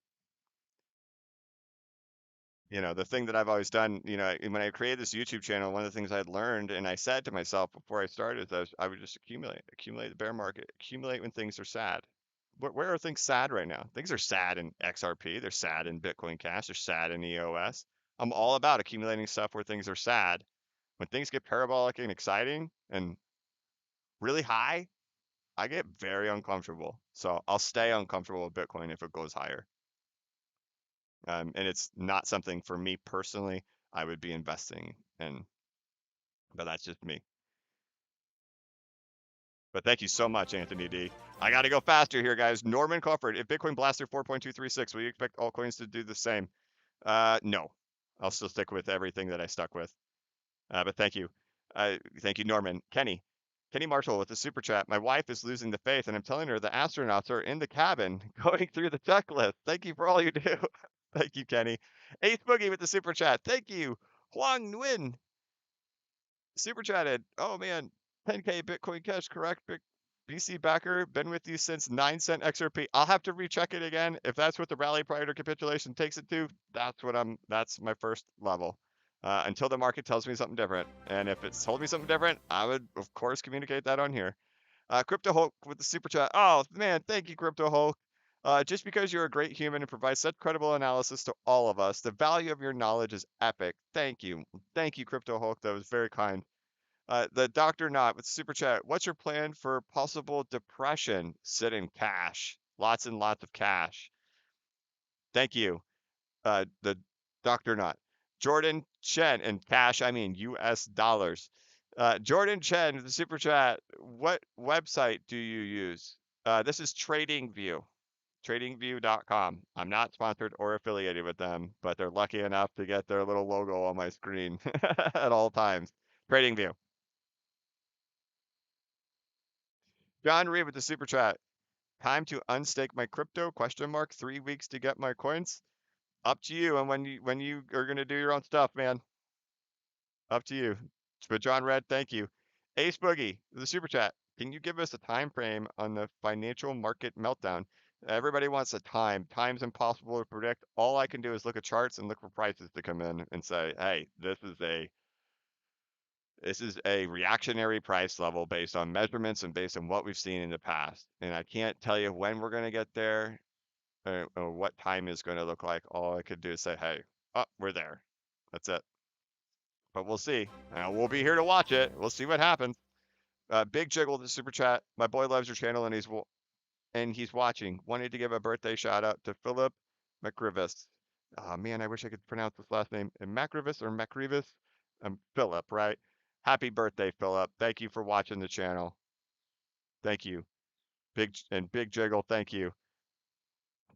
S1: You know, the thing that I've always done, you know, when I created this YouTube channel, one of the things I'd learned and I said to myself before I started is I would just accumulate the bear market, accumulate when things are sad. Where are things sad right now? Things are sad in XRP, they're sad in Bitcoin Cash, they're sad in EOS. I'm all about accumulating stuff where things are sad. When things get parabolic and exciting and really high, I get very uncomfortable. So I'll stay uncomfortable with Bitcoin if it goes higher. And it's not something for me personally I would be investing in, but that's just me. But thank you so much, Anthony D. I got to go faster here, guys. Norman Crawford, if Bitcoin blasts through 4.236, will you expect altcoins to do the same? No. I'll still stick with everything that I stuck with. But thank you. Thank you, Norman. Kenny Marshall with the super chat. My wife is losing the faith, and I'm telling her the astronauts are in the cabin going through the checklist. Thank you for all you do. Thank you, Kenny. Ace Boogie with the super chat. Thank you. Huang Nguyen super chatted. Oh man, 10K Bitcoin Cash, correct? BC backer, been with you since 9 cent XRP. I'll have to recheck it again. If that's what the rally prior to capitulation takes it to, that's my first level. Until the market tells me something different. And if it's told me something different, I would of course communicate that on here. Crypto Hulk with the super chat. Oh man, thank you, Crypto Hulk. Just because you're a great human and provide such credible analysis to all of us, the value of your knowledge is epic. Thank you. Thank you, Crypto Hulk. That was very kind. The Dr. Knot with super chat. What's your plan for possible depression? Sit in cash. Lots and lots of cash. Thank you. The Dr. Knot. Jordan Chen, and cash, I mean US dollars. Jordan Chen with the super chat. What website do you use? This is TradingView. TradingView.com. I'm not sponsored or affiliated with them, but they're lucky enough to get their little logo on my screen at all times. TradingView. John Reed with the super chat. Time to unstake my crypto? Question mark. 3 weeks to get my coins. Up to you. And when you are gonna do your own stuff, man. Up to you. But John Red, thank you. Ace Boogie, the super chat. Can you give us a time frame on the financial market meltdown? Everybody wants a time. Time's impossible to predict. All I can do is look at charts and look for prices to come in and say, hey, this is a reactionary price level based on measurements and based on what we've seen in the past. And I can't tell you when we're going to get there or what time is going to look like. All I could do is say, hey, oh, we're there. That's it. But we'll see. We'll be here to watch it. We'll see what happens. Big Jiggle, the super chat. My boy loves your channel and he's watching. Wanted to give a birthday shout out to Philip McRivis. Oh man, I wish I could pronounce this last name. Macrivis or Macrivis? Philip, right? Happy birthday, Philip. Thank you for watching the channel. Thank you. Big Jiggle, thank you.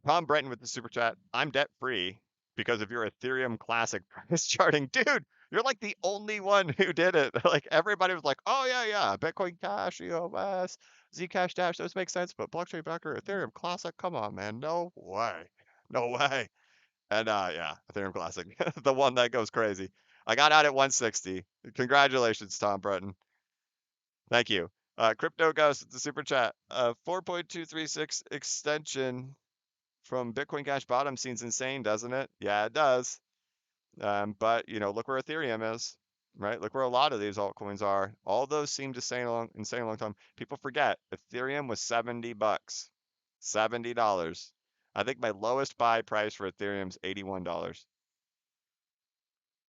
S1: Tom Brenton with the super chat. I'm debt free because of your Ethereum Classic price charting, dude. You're like the only one who did it. Like everybody was like, oh yeah, Bitcoin Cash, EOS, Zcash Dash, those make sense, but blockchain backer, Ethereum Classic, come on, man, no way, no way. And yeah, Ethereum Classic, the one that goes crazy. I got out at 160. Congratulations, Tom Brenton. Thank you. Crypto Ghost, the super chat. 4.236 extension from Bitcoin Cash bottom seems insane, doesn't it? Yeah, it does. But look where Ethereum is, right? Look where a lot of these altcoins are. All those seem to stay insane a long time. People forget Ethereum was $70, $70. I think my lowest buy price for Ethereum is $81.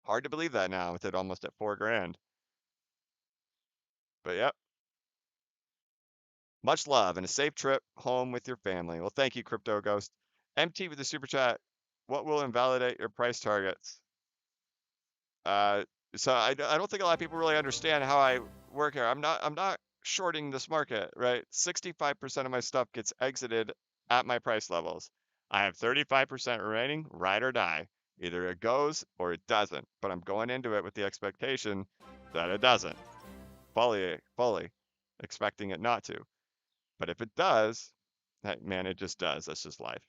S1: Hard to believe that now with it almost at 4 grand. But yep. Much love and a safe trip home with your family. Well, thank you, Crypto Ghost. MT with the super chat. What will invalidate your price targets? Uh, so I don't think a lot of people really understand how I work here. I'm not shorting this market, right? 65% of my stuff gets exited at my price levels. I have 35% remaining, ride or die. Either it goes or it doesn't. But I'm going into it with the expectation that it doesn't. Fully expecting it not to. But if it does, man, it just does. That's just life.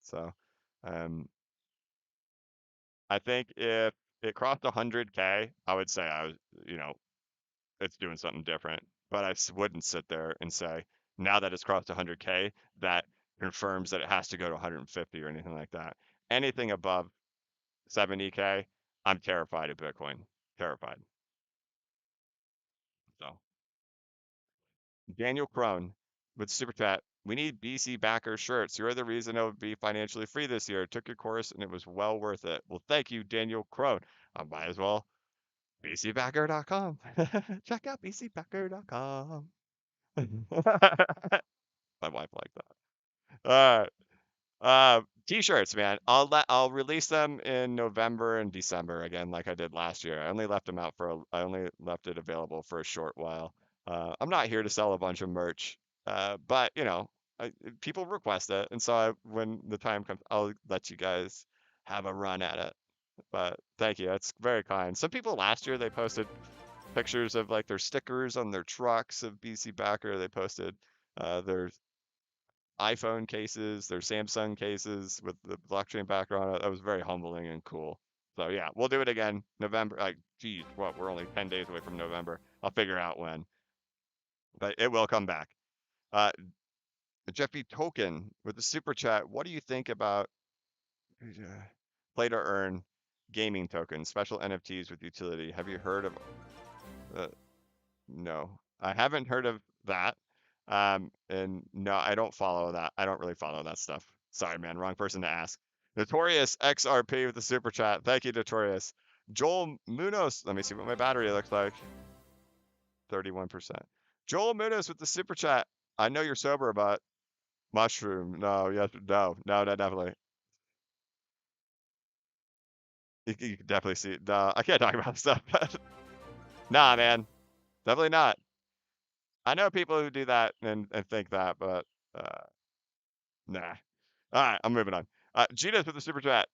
S1: So, um, I think if it crossed 100K, I would say I was, it's doing something different. But I wouldn't sit there and say, now that it's crossed 100K, that confirms that it has to go to 150 or anything like that. Anything above 70K, I'm terrified of Bitcoin. Terrified. So, Daniel Crone with Super Chat. We need BC backer shirts. You're the reason I would be financially free this year. Took your course and it was well worth it. Well, thank you, Daniel Crone. I might as well bcbacker.com. Check out bcbacker.com. My wife liked that. All right. T-shirts, man. I'll release them in November and December again, like I did last year. I only left it available for a short while. I'm not here to sell a bunch of merch, but people request it, and so when the time comes, I'll let you guys have a run at it. But thank you, that's very kind. Some people last year they posted pictures of like their stickers on their trucks of BC Backer. They posted their iPhone cases, their Samsung cases with the blockchain background. That was very humbling and cool. So yeah, we'll do it again November. Like, geez, what? We're only 10 days away from November. I'll figure out when, but it will come back. Uh, Jeffy Token with the super chat. What do you think about play to earn gaming tokens, special NFTs with utility? Have you heard of? Uh, no, I haven't heard of that. And no, I don't follow that. I don't really follow that stuff. Sorry, man. Wrong person to ask. Notorious XRP with the super chat. Thank you, Notorious. Joel Munoz. Let me see what my battery looks like. 31%. Joel Munoz with the super chat. I know you're sober, but mushroom. No, yes, no, definitely. You can definitely see. No, I can't talk about stuff. Nah, man, definitely not. I know people who do that and think that, but uh, nah. All right, I'm moving on. Gina's with the super chat.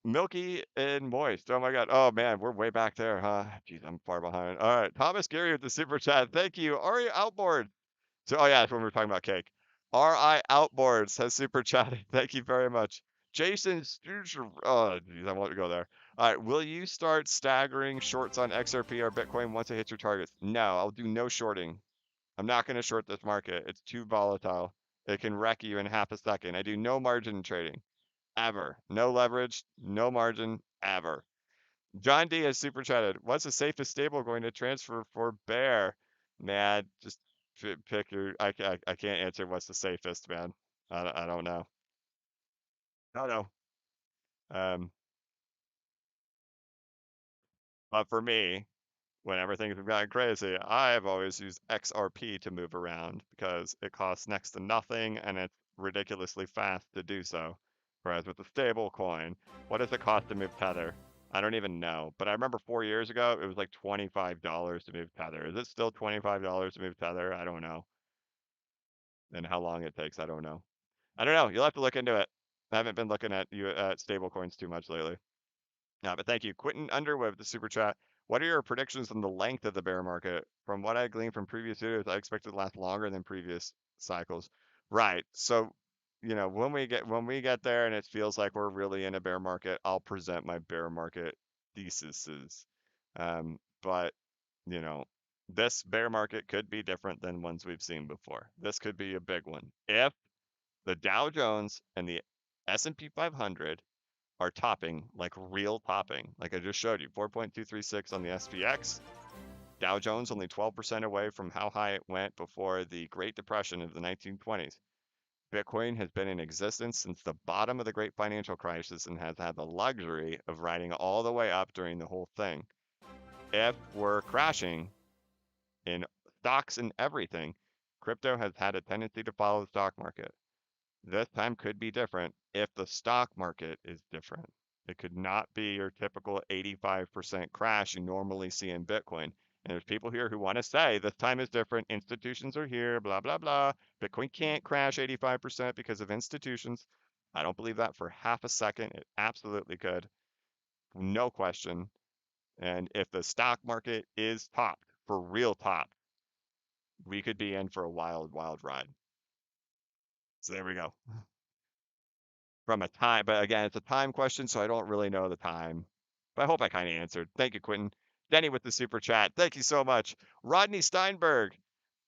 S1: Milky and moist. Oh my God. Oh man, we're way back there, huh? Jeez, I'm far behind. All right, Thomas Gary with the super chat. Thank you. Ari Outboard. So, oh yeah, that's when we were talking about cake. RI Outboards has super chatted. Thank you very much. Jason, oh geez, I want to go there. All right, will you start staggering shorts on XRP or Bitcoin once it hits your targets? No, I'll do no shorting. I'm not going to short this market. It's too volatile. It can wreck you in half a second. I do no margin trading ever. No leverage, no margin ever. John D has super chatted. What's the safest stable going to transfer for Bear? Man, just pick your. I can't answer what's the safest, man. I don't know. I don't know. Um, but for me, whenever things have gotten crazy, I've always used XRP to move around because it costs next to nothing and it's ridiculously fast to do so. Whereas with the stable coin, what does it cost to move Tether? I don't even know. But I remember 4 years ago, it was like $25 to move Tether. Is it still $25 to move Tether? I don't know. And how long it takes, I don't know. I don't know. You'll have to look into it. I haven't been looking at stable coins too much lately. But thank you. Quentin Underwood with the super chat. What are your predictions on the length of the bear market? From what I gleaned from previous videos, I expect it to last longer than previous cycles. Right. So, when we get there and it feels like we're really in a bear market, I'll present my bear market theses. But you know, this bear market could be different than ones we've seen before. This could be a big one. If the Dow Jones and the S&P 500 are topping, like real topping, like I just showed you, 4.236 on the SPX. Dow Jones only 12% away from how high it went before the Great Depression of the 1920s. Bitcoin has been in existence since the bottom of the Great Financial Crisis and has had the luxury of riding all the way up during the whole thing. If we're crashing in stocks and everything, crypto has had a tendency to follow the stock market. This time could be different if the stock market is different. It could not be your typical 85% crash you normally see in Bitcoin. And there's people here who want to say this time is different. Institutions are here, blah, blah, blah. Bitcoin can't crash 85% because of institutions. I don't believe that for half a second. It absolutely could. No question. And if the stock market is topped, for real top, we could be in for a wild, wild ride. So there we go. From a time, but again, it's a time question, so I don't really know the time. But I hope I kind of answered. Thank you, Quentin. Denny with the super chat. Thank you so much. Rodney Steinberg.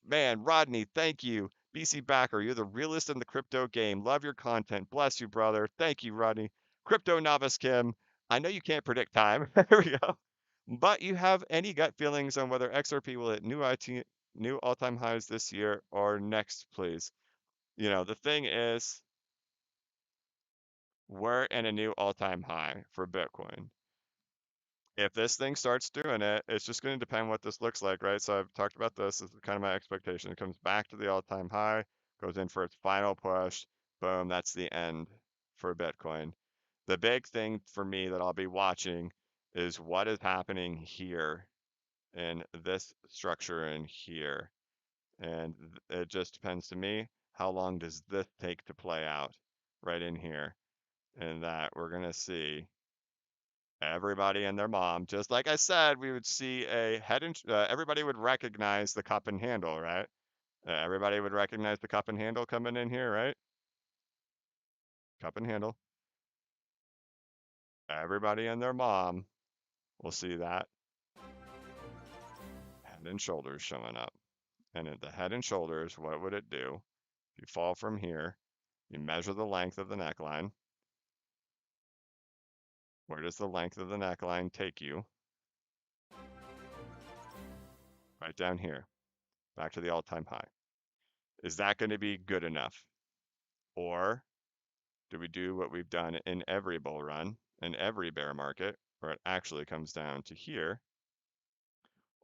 S1: Man, Rodney, thank you. BC Backer, you're the realist in the crypto game. Love your content. Bless you, brother. Thank you, Rodney. Crypto novice Kim. I know you can't predict time. There we go. But you have any gut feelings on whether XRP will hit new all-time highs this year or next, please? The thing is, we're in a new all-time high for Bitcoin. If this thing starts doing it, it's just going to depend what this looks like, right? So I've talked about this. This is kind of my expectation. It comes back to the all-time high, goes in for its final push. Boom, that's the end for Bitcoin. The big thing for me that I'll be watching is what is happening here in this structure in here. And it just depends to me, how long does this take to play out right in here? And that we're going to see everybody and their mom. Just like I said, we would see a head and everybody would recognize the cup and handle, right? Everybody would recognize the cup and handle coming in here, right? Cup and handle. Everybody and their mom will see that head and shoulders showing up. And at the head and shoulders, what would it do? If you fall from here, you measure the length of the neckline. Where does the length of the neckline take you? Right down here, back to the all-time high. Is that going to be good enough? Or do we do what we've done in every bull run, in every bear market, where it actually comes down to here?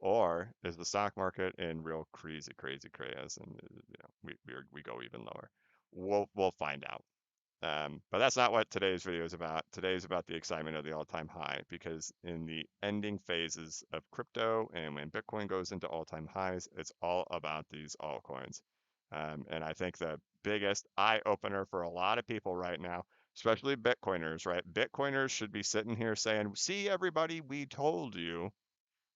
S1: Or is the stock market in real crazy, crazy craze, and we go even lower? We'll find out. But that's not what today's video is about. Today is about the excitement of the all-time high, because in the ending phases of crypto and when Bitcoin goes into all-time highs, it's all about these altcoins. And I think the biggest eye opener for a lot of people right now, especially Bitcoiners, right? Bitcoiners should be sitting here saying, see, everybody, we told you.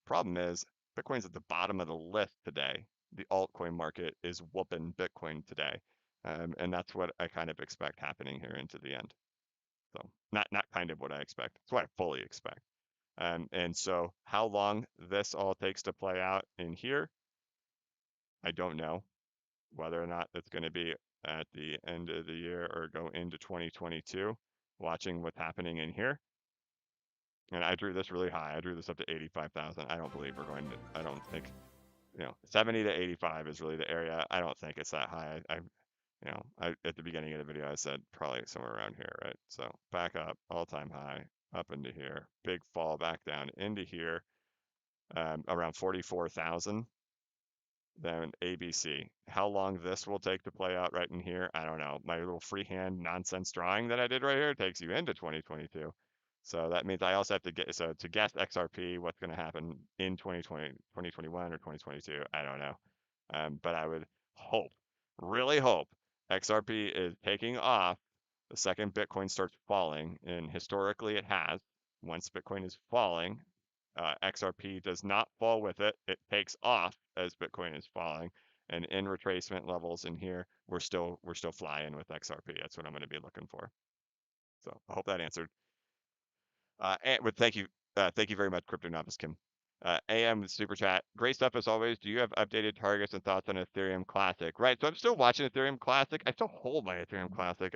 S1: Problem is, Bitcoin's at the bottom of the list today. The altcoin market is whooping Bitcoin today. And that's what I kind of expect happening here into the end. So not kind of what I expect. It's what I fully expect. And so how long this all takes to play out in here, I don't know whether or not it's going to be at the end of the year or go into 2022, watching what's happening in here. And I drew this really high. I drew this up to 85,000. I don't believe we're going to, I don't think, 70 to 85 is really the area. I don't think it's that high. At the beginning of the video, I said probably somewhere around here, right? So back up, all-time high, up into here, big fall back down into here, around 44,000. Then ABC. How long this will take to play out right in here, I don't know. My little freehand nonsense drawing that I did right here takes you into 2022. So that means I also have to to guess XRP, what's going to happen in 2020, 2021 or 2022, I don't know. But I would hope really hope XRP is taking off the second Bitcoin starts falling, and historically it has. Once Bitcoin is falling, XRP does not fall with it. It takes off as Bitcoin is falling, and in retracement levels in here, we're still flying with XRP. That's what I'm going to be looking for. So I hope that answered. Thank you very much, Crypto Novice Kim. AM super chat. Great stuff as always. Do you have updated targets and thoughts on Ethereum Classic? Right. So I'm still watching Ethereum Classic. I still hold my Ethereum Classic.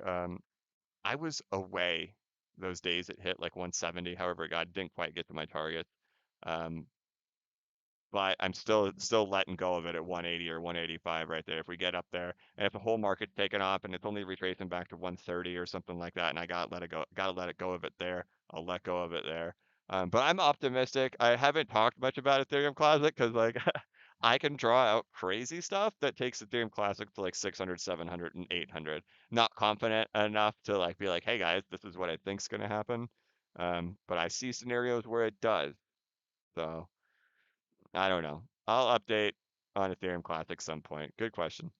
S1: I was away those days it hit like 170. However, it got didn't quite get to my target. Um, but I'm still letting go of it at 180 or 185 right there. If we get up there, and if the whole market's taken off and it's only retracing back to 130 or something like that, and I gotta let it go of it there, I'll let go of it there. But I'm optimistic. I haven't talked much about Ethereum Classic because like I can draw out crazy stuff that takes Ethereum Classic to like 600, 700, and 800. Not confident enough to like be like, hey guys, this is what I think's gonna happen. But I see scenarios where it does. So. I don't know. I'll update on Ethereum Classic some point. Good question.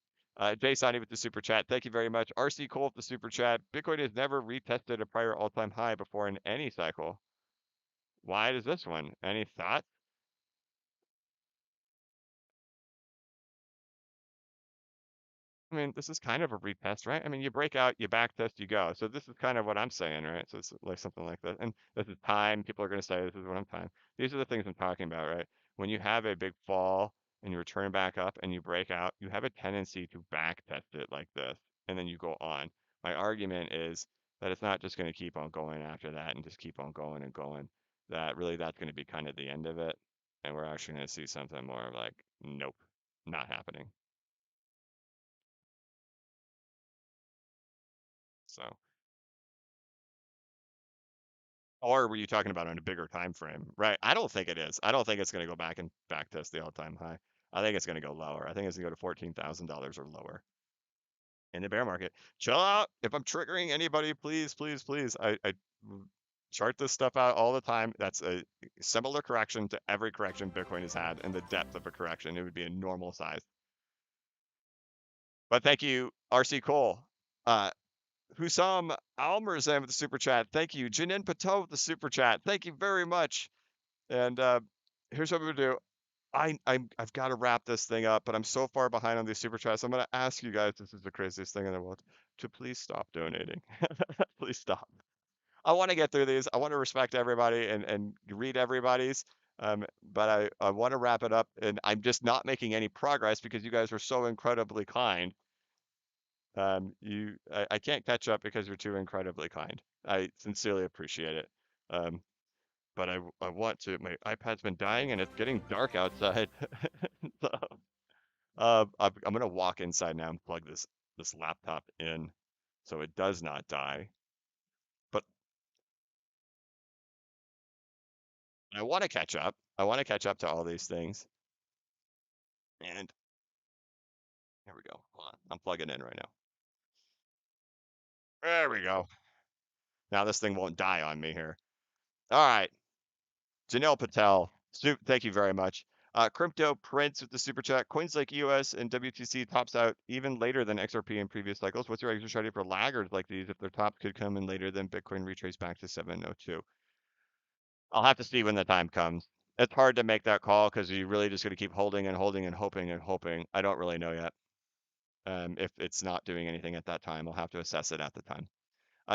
S1: Jay Sani with the super chat. Thank you very much. RC Cole with the super chat. Bitcoin has never retested a prior all-time high before in any cycle. Why does this one? Any thoughts? I mean, this is kind of a retest, right? I mean, you break out, you back test, you go. So this is kind of what I'm saying, right? So it's like something like that. And this is time. People are going to say this is what I'm time. These are the things I'm talking about, right? When you have a big fall and you return back up and you break out, you have a tendency to back test it like this, and then you go on. My argument is that it's not just going to keep on going after that and just keep on going and going. That really that's going to be kind of the end of it, and we're actually going to see something more like, nope, not happening. So. Or were you talking about on a bigger time frame? Right. I don't think it is. I don't think it's going to go back and back test the all-time high. I think it's going to go lower. I think it's going to go to $14,000 or lower in the bear market. Chill out. If I'm triggering anybody, please, please, please. I chart this stuff out all the time. That's a similar correction to every correction Bitcoin has had and the depth of a correction. It would be a normal size. But thank you, RC Cole. Uh, Husam Almerzan with the super chat. Thank you. Janin Patel with the super chat. Thank you very much. And here's what we're gonna do. I've got to wrap this thing up, but I'm so far behind on these super chats. I'm gonna ask you guys. This is the craziest thing in the world. To please stop donating. Please stop. I want to get through these. I want to respect everybody and read everybody's. But I want to wrap it up, and I'm just not making any progress because you guys are so incredibly kind. I can't catch up because you're too incredibly kind. I sincerely appreciate it. Um, but I want to. My iPad's been dying and it's getting dark outside. So, I'm gonna walk inside now and plug this laptop in so it does not die. But I want to catch up. I want to catch up to all these things. And here we go. Hold on. I'm plugging in right now. There we go. Now this thing won't die on me here. All right. Janelle Patel, thank you very much. Crypto Prince with the super chat. Coins like EOS and WTC tops out even later than XRP in previous cycles. What's your exit strategy for laggards like these if their tops could come in later than Bitcoin retrace back to 702? I'll have to see when the time comes. It's hard to make that call because you really just got to keep holding and holding and hoping and hoping. I don't really know yet. If it's not doing anything at that time, I'll have to assess it at the time.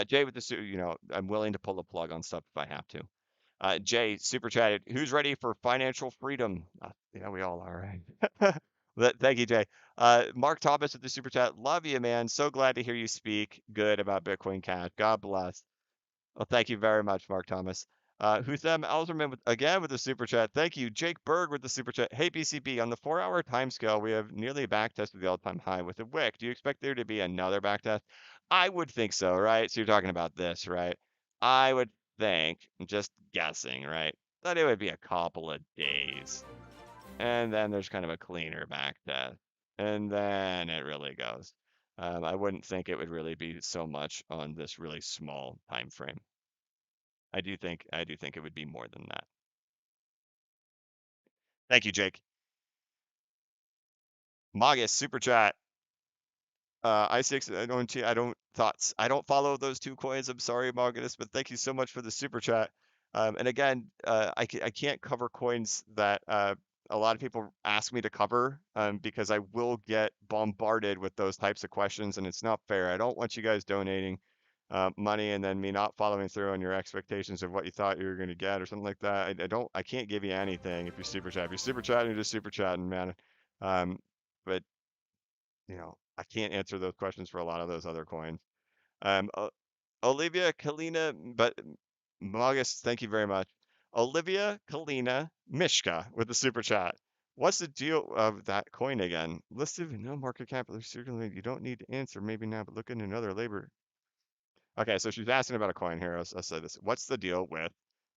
S1: Jay with the, I'm willing to pull the plug on stuff if I have to. Jay super chatted. Who's ready for financial freedom? Yeah, we all are, right? Thank you, Jay. Mark Thomas with the super chat. Love you, man. So glad to hear you speak good about Bitcoin Cash. God bless. Well, thank you very much, Mark Thomas. Husam Alzerman again with the super chat. Thank you. Jake Berg with the super chat. Hey, BCB, on the 4-hour time scale, we have nearly backtested the all-time high with a wick. Do you expect there to be another backtest? I would think so, right? So you're talking about this, right? I would think, just guessing, right, that it would be a couple of days. And then there's kind of a cleaner backtest. And then it really goes. I wouldn't think it would really be so much on this really small time frame. I do think it would be more than that. Thank you, Jake. Magus, super chat. I6, I don't follow those two coins. I'm sorry, Margus, but thank you so much for the super chat. And again, I can't cover coins that a lot of people ask me to cover because I will get bombarded with those types of questions, and it's not fair. I don't want you guys donating money and then me not following through on your expectations of what you thought you were going to get or something like that. I can't give you anything if you super chat. If you're super chatting, you're just super chatting, man. But I can't answer those questions for a lot of those other coins. Olivia Kalina, but Magus, thank you very much. Olivia Kalina Mishka with the super chat. What's the deal of that coin again? Listed with no market cap, circulating. You don't need to answer maybe now, but look at another labor. Okay, so she's asking about a coin here. I'll say this. What's the deal with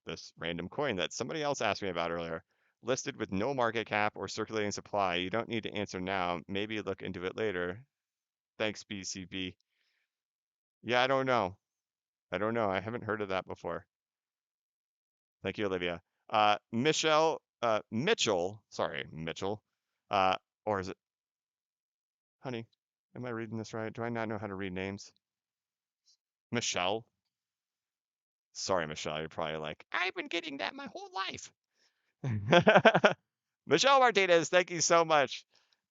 S1: this random coin that somebody else asked me about earlier? Listed with no market cap or circulating supply. You don't need to answer now. Maybe look into it later. Thanks, BCB. Yeah, I don't know. I don't know. I haven't heard of that before. Thank you, Olivia. Mitchell, sorry, Mitchell. Or is it, honey, am I reading this right? Do I not know how to read names? Michelle. Sorry, Michelle. You're probably like, I've been getting that my whole life. Michelle Martinez, thank you so much.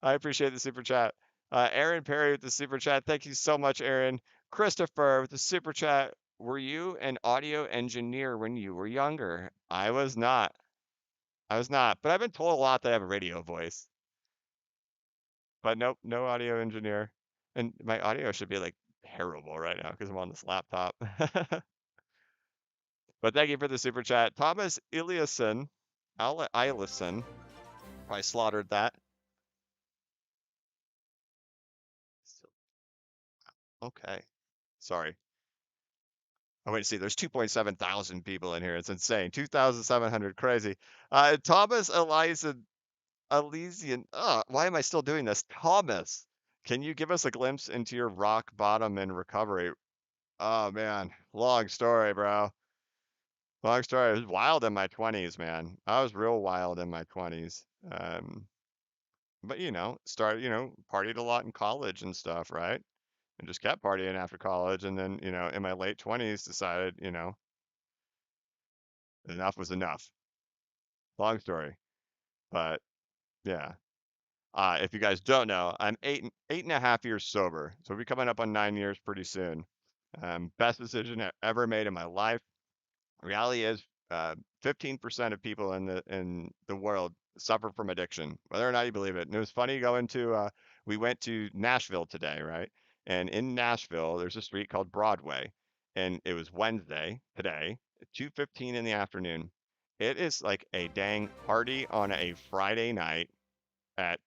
S1: I appreciate the super chat. Aaron Perry with the super chat. Thank you so much, Aaron. Christopher with the super chat. Were you an audio engineer when you were younger? I was not. I was not, but I've been told a lot that I have a radio voice. But nope, no audio engineer. And my audio should be like terrible right now because I'm on this laptop. But thank you for the super chat. Thomas Eliasson, Eliasson, I slaughtered that. Okay. Sorry. Oh, wait, see, there's 2.7 thousand people in here. It's insane. 2,700. Crazy. Thomas Elysian. Why am I still doing this? Thomas, can you give us a glimpse into your rock bottom and recovery? Oh, man. Long story, bro. Long story. I was wild in my 20s, man. I was real wild in my 20s. But, started, partied a lot in college and stuff, right? And just kept partying after college. And then, in my late 20s, decided, enough was enough. Long story. But yeah. If you guys don't know, I'm 8.5 years sober. So we'll be coming up on 9 years pretty soon. Best decision I ever made in my life. Reality is, 15% of people in the world suffer from addiction, whether or not you believe it. And it was funny we went to Nashville today, right? And in Nashville, there's a street called Broadway, and it was Wednesday today, 2:15 in the afternoon. It is like a dang party on a Friday night at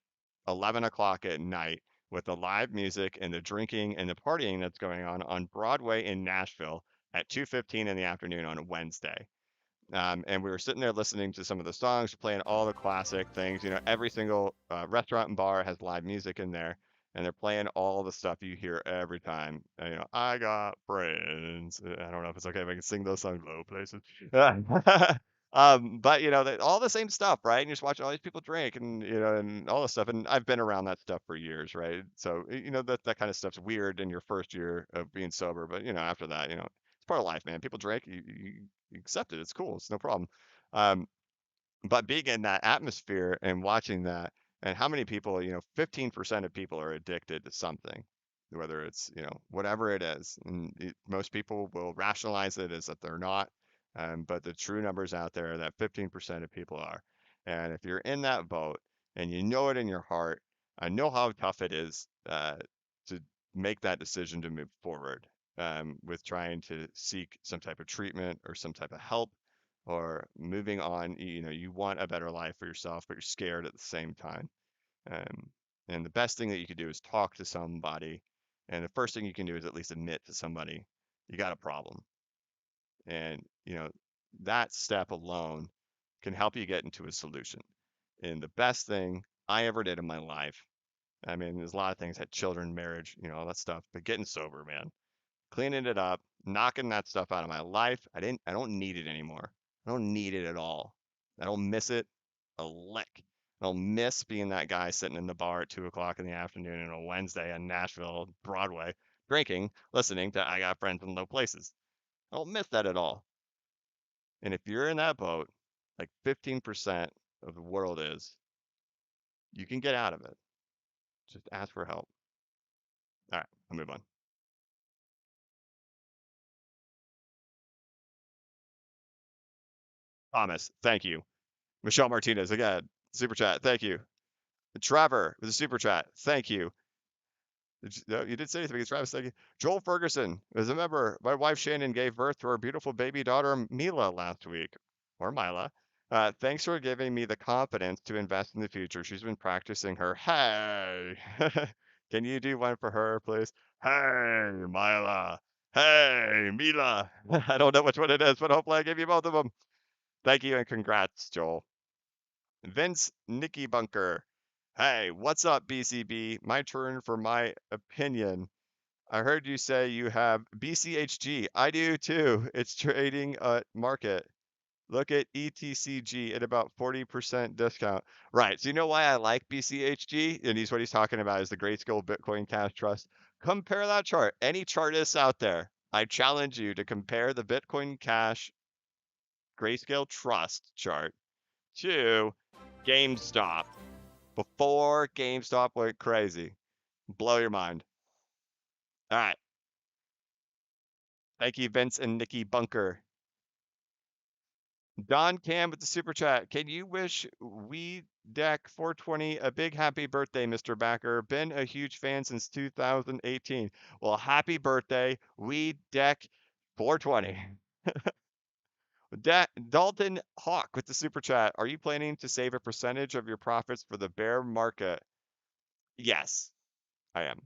S1: 11 o'clock at night with the live music and the drinking and the partying that's going on Broadway in Nashville at 2:15 in the afternoon on a Wednesday. And we were sitting there listening to some of the songs, playing all the classic things. Every single restaurant and bar has live music in there, and they're playing all the stuff you hear every time. I got friends. I don't know if it's okay if I can sing those songs, low places. But all the same stuff, right? And you're just watching all these people drink and all this stuff. And I've been around that stuff for years, right? So that kind of stuff's weird in your first year of being sober, but after that, it's part of life, man. People drink, you accept it. It's cool. It's no problem. Um, but being in that atmosphere and watching that, and how many people, 15% of people are addicted to something, whether it's, whatever it is. And most people will rationalize it as that they're not. But the true numbers out there are that 15% of people are. And if you're in that boat and you know it in your heart, I know how tough it is to make that decision to move forward with trying to seek some type of treatment or some type of help or moving on. You want a better life for yourself, but you're scared at the same time. Um, and the best thing that you could do is talk to somebody. And the first thing you can do is at least admit to somebody you got a problem. And, that step alone can help you get into a solution. And the best thing I ever did in my life, I mean, there's a lot of things, had children, marriage, all that stuff, but getting sober, man, cleaning it up, knocking that stuff out of my life. I don't need it anymore. I don't need it at all. I don't miss it a lick. I'll miss being that guy sitting in the bar at 2 o'clock in the afternoon on a Wednesday on Nashville Broadway, drinking, listening to I Got Friends in Low Places. I don't miss that at all. And if you're in that boat, like 15% of the world is, you can get out of it. Just ask for help. All right, I'll move on. Thomas, thank you. Michelle Martinez, again, super chat, thank you. Trevor with a super chat, thank you. No, you did say anything. Travis, thank you. Joel Ferguson, as a member, my wife Shannon gave birth to our beautiful baby daughter Mila last week, or Mila. Thanks for giving me the confidence to invest in the future. She's been practicing her hey. Can you do one for her, please? Hey, Mila. Hey, Mila. I don't know which one it is, but hopefully I give you both of them. Thank you and congrats, Joel. Vince Nicky Bunker. Hey, what's up, BCB? My turn for my opinion. I heard you say you have BCHG. I do too. It's trading at market. Look at ETCG at about 40% discount. Right. So you know why I like BCHG? And he's what he's talking about is the Grayscale Bitcoin Cash Trust. Compare that chart. Any chartist out there, I challenge you to compare the Bitcoin Cash Grayscale Trust chart to GameStop before GameStop went crazy. Blow your mind. All right. Thank you, Vince and Nikki Bunker. Don Cam with the super chat. Can you wish We Deck 420 a big happy birthday, Mr. Backer? Been a huge fan since 2018. Well, happy birthday, We Deck 420. Dalton Hawk with the super chat. Are you planning to save a percentage of your profits for the bear market? Yes, I am.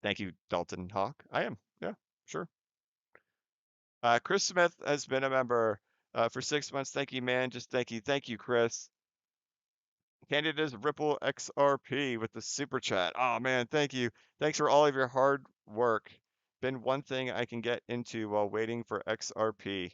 S1: Thank you, Dalton Hawk. I am. Yeah, sure. Chris Smith has been a member for 6 months. Thank you, man. Just thank you. Thank you, Chris. Canada's Ripple XRP with the super chat. Oh, man. Thank you. Thanks for all of your hard work. Been one thing I can get into while waiting for XRP.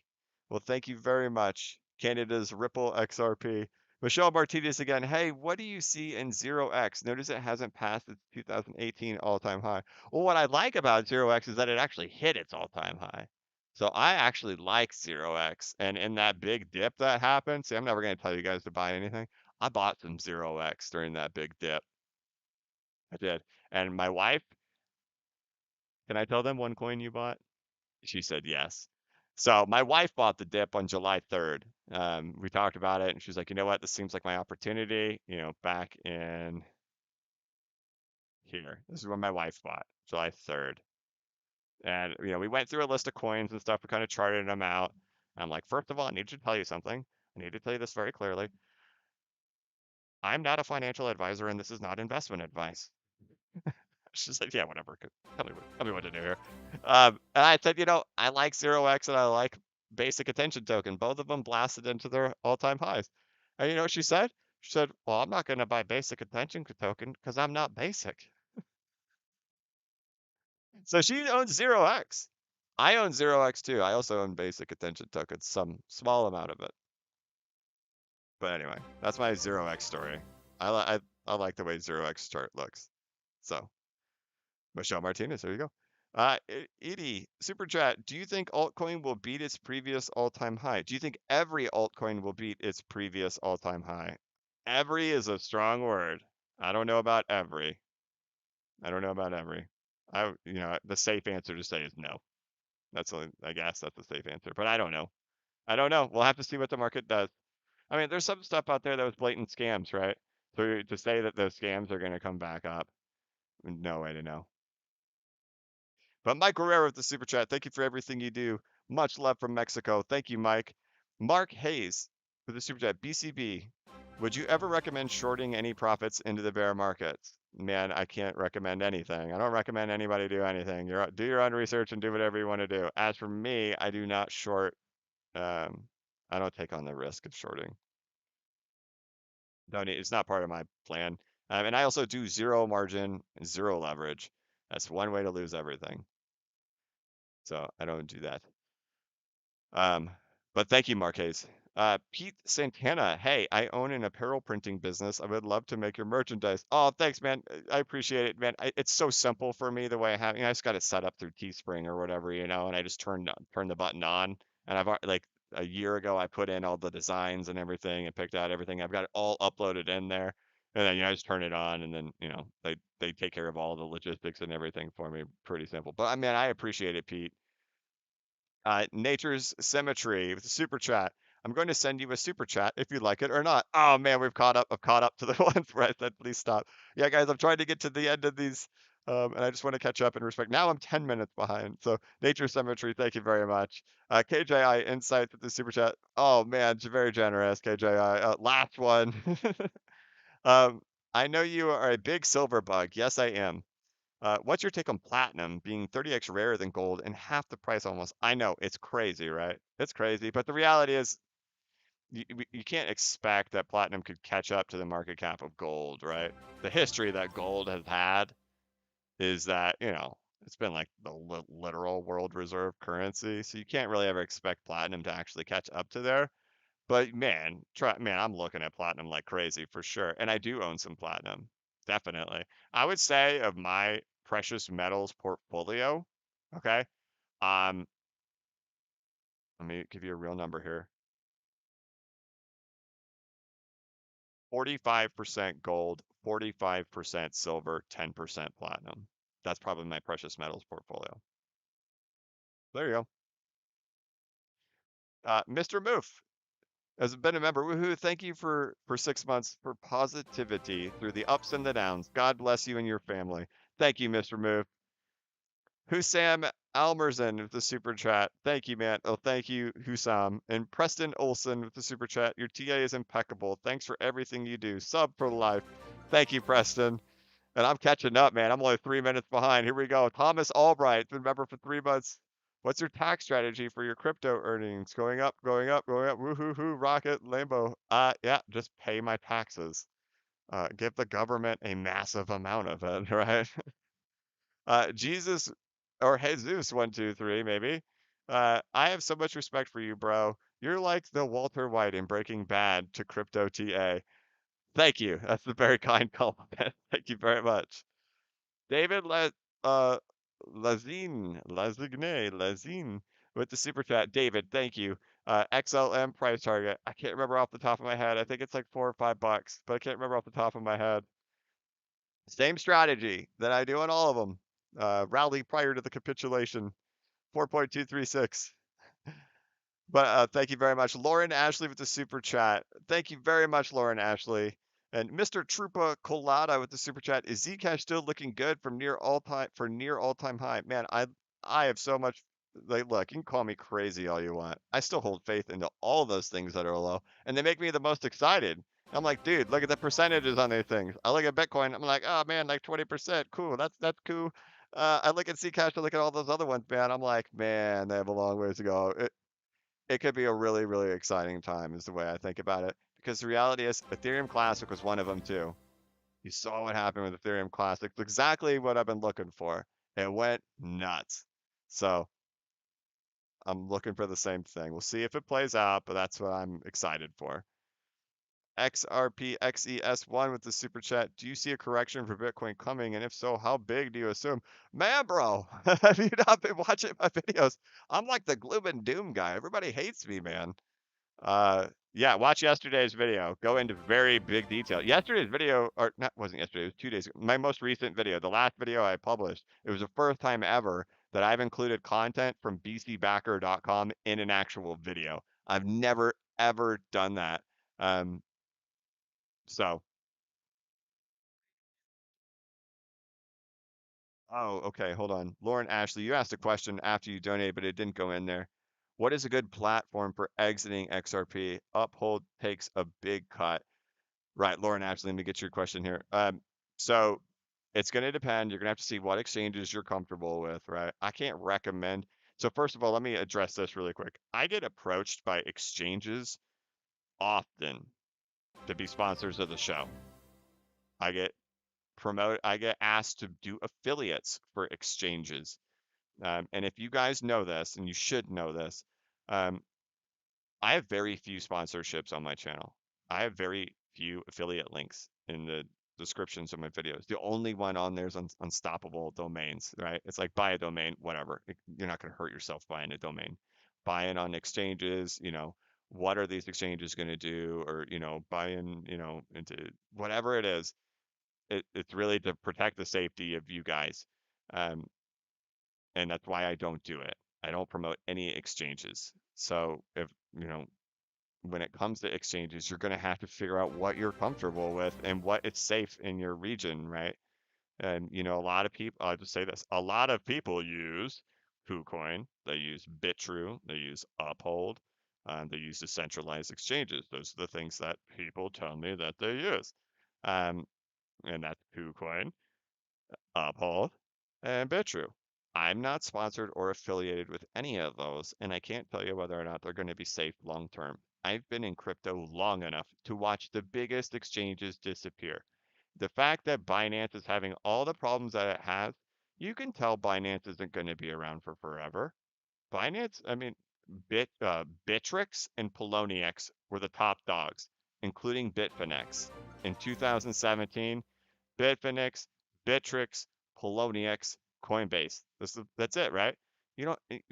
S1: Well, thank you very much. Canada's Ripple XRP. Michelle Martinez again. Hey, what do you see in 0x? Notice it hasn't passed its 2018 all-time high. Well, what I like about 0x is that it actually hit its all-time high. So I actually like 0x. And in that big dip that happened, see, I'm never going to tell you guys to buy anything. I bought some 0x during that big dip. I did. And my wife, can I tell them one coin you bought? She said yes. So my wife bought the dip on July 3rd. We talked about it, and she's like, you know what? This seems like my opportunity. Back in here. This is when my wife bought, July 3rd. And we went through a list of coins and stuff. We kind of charted them out. I'm like, first of all, I need to tell you something. I need to tell you this very clearly. I'm not a financial advisor, and this is not investment advice. She's like, yeah, whatever. Tell me what to do here. And I said, I like 0x and I like Basic Attention Token. Both of them blasted into their all-time highs. And you know what she said? She said, well, I'm not going to buy Basic Attention Token because I'm not basic. So she owns 0x. I own 0x too. I also own Basic Attention Token, some small amount of it. But anyway, that's my 0x story. I like the way 0x chart looks. So Michelle Martinez, there you go. Edie, super chat. Do you think altcoin will beat its previous all-time high? Do you think every altcoin will beat its previous all-time high? Every is a strong word. I don't know about every. I don't know about every. The safe answer to say is no. I guess that's the safe answer, but I don't know. I don't know. We'll have to see what the market does. I mean, there's some stuff out there that was blatant scams, right? So to say that those scams are going to come back up, no way to know. But Mike Guerrero with the super chat. Thank you for everything you do. Much love from Mexico. Thank you, Mike. Mark Hayes with the super chat. BCB, would you ever recommend shorting any profits into the bear markets? Man, I can't recommend anything. I don't recommend anybody do anything. Do your own research and do whatever you want to do. As for me, I do not short. I don't take on the risk of shorting. It's not part of my plan. And I also do zero margin, zero leverage. That's one way to lose everything. So I don't do that. But thank you, Marquez. Pete Santana, hey, I own an apparel printing business. I would love to make your merchandise. Oh, thanks, man. I appreciate it, man. It's so simple for me the way I have. I just got it set up through Teespring or whatever, and I just turn the button on. And like a year ago, I put in all the designs and everything and picked out everything. I've got it all uploaded in there, and then I just turn it on, and then they take care of all the logistics and everything for me. Pretty simple. But I mean, I appreciate it, Pete. Nature's Symmetry with a super chat. I'm going to send you a super chat if you like it or not. Oh man, we've caught up. I've caught up to the ones where I said please stop. Yeah, guys, I'm trying to get to the end of these, and I just want to catch up in respect. Now I'm 10 minutes behind. So Nature's Symmetry, thank you very much. KJI Insights with the super chat. Oh man, very generous, KJI. Last one. um, I know you are a big silver bug. Yes, I am. What's your take on platinum being 30x rarer than gold and half the price almost? I know it's crazy, right? It's crazy, but the reality is you can't expect that platinum could catch up to the market cap of gold, right? The history that gold has had is that, it's been like the literal world reserve currency, so you can't really ever expect platinum to actually catch up to there. But man, I'm looking at platinum like crazy for sure. And I do own some platinum. Definitely. I would say of my precious metals portfolio, okay? Um, Let me give you a real number here. 45% gold, 45% silver, 10% platinum. That's probably my precious metals portfolio. There you go. Mr. Moof has been a member. Woohoo! Thank you for 6 months for positivity through the ups and the downs. God bless you and your family. Thank you, Mr. Moof. Hussam Almerson with the super chat. Thank you, man. Oh, thank you, Hussam. And Preston Olson with the super chat. Your TA is impeccable. Thanks for everything you do. Sub for life. Thank you, Preston. And I'm catching up, man. I'm only 3 minutes behind. Here we go. Thomas Albright, been a member for 3 months. What's your tax strategy for your crypto earnings? Going up, going up, going up. Woohoo hoo, rocket, lambo. Yeah, just pay my taxes. Give the government a massive amount of it, right? Jesus or Jesus 123 maybe. I have so much respect for you, bro. You're like the Walter White in Breaking Bad to crypto TA. Thank you. That's a very kind compliment. Thank you very much. David uh Lazine with the super chat. David, thank you. XLM price target. I can't remember off the top of my head. I think it's like $4 or $5, but I can't remember off the top of my head. Same strategy that I do on all of them. Rally prior to the capitulation, 4.236. But thank you very much, Lauren Ashley with the super chat. Thank you very much, Lauren Ashley. And Mr. Trupa Colada with the super chat. Is Zcash still looking good from near all time high? Man, I have so much. Like, look, you can call me crazy all you want. I still hold faith into all those things that are low, and they make me the most excited. I'm like, dude, look at the percentages on these things. I look at Bitcoin, I'm like, oh man, like 20%, cool. That's cool. I look at Zcash, I look at all those other ones, man. I'm like, man, they have a long ways to go. It could be a really, really exciting time, is the way I think about it. Because the reality is, Ethereum Classic was one of them too. You saw what happened with Ethereum Classic. It's exactly what I've been looking for. It went nuts. So I'm looking for the same thing. We'll see if it plays out, but that's what I'm excited for. Xrp XES1 with the super chat. Do you see a correction for Bitcoin coming? And if so, how big do you assume? Man, bro, have you not been watching my videos? I'm like the gloom and doom guy. Everybody hates me, man. Yeah, watch yesterday's video. Go into very big detail. Yesterday's video, or not, wasn't yesterday, it was 2 days ago. My most recent video, the last video I published, it was the first time ever that I've included content from bcbacker.com in an actual video. I've never, ever done that. Um, so, oh, okay, hold on. Lauren Ashley, you asked a question after you donated, but it didn't go in there. What is a good platform for exiting XRP? Uphold takes a big cut. Right, Lauren, actually, let me get your question here. So it's going to depend. You're going to have to see what exchanges you're comfortable with, right? I can't recommend. So first of all, let me address this really quick. I get approached by exchanges often to be sponsors of the show. I get asked to do affiliates for exchanges. And if you guys know this, and you should know this, um, I have very few sponsorships on my channel. I have very few affiliate links in the descriptions of my videos. The only one on there is unstoppable domains, right? It's like buy a domain, whatever. You're not going to hurt yourself buying a domain. Buying on exchanges, what are these exchanges going to do? Or, buying, into whatever it is. It's really to protect the safety of you guys. Um, and that's why I don't do it. I don't promote any exchanges. So if, when it comes to exchanges, you're going to have to figure out what you're comfortable with and what is safe in your region, right? And a lot of people, I'll just say this, a lot of people use KuCoin, they use Bitrue, they use Uphold, they use decentralized exchanges. Those are the things that people tell me that they use. Um, and that's KuCoin, Uphold, and Bitrue. I'm not sponsored or affiliated with any of those, and I can't tell you whether or not they're going to be safe long term. I've been in crypto long enough to watch the biggest exchanges disappear. The fact that Binance is having all the problems that it has, you can tell Binance isn't going to be around for forever. Binance, I mean, Bittrex and Poloniex were the top dogs, including Bitfinex. In 2017, Bitfinex, Bittrex, Poloniex, Coinbase. That's it, right?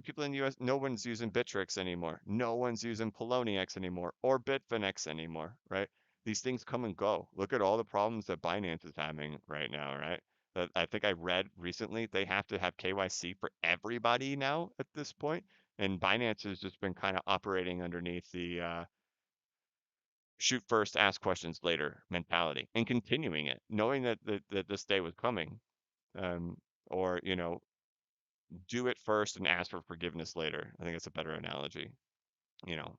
S1: People in the US, no one's using Bittrex anymore. No one's using Poloniex anymore or Bitfinex anymore, right? These things come and go. Look at all the problems that Binance is having right now, right? That I think I read recently they have to have KYC for everybody now at this point, and Binance has just been kind of operating underneath the shoot first, ask questions later mentality and continuing it, knowing that this day was coming. Um, or, do it first and ask for forgiveness later. I think it's a better analogy. You know,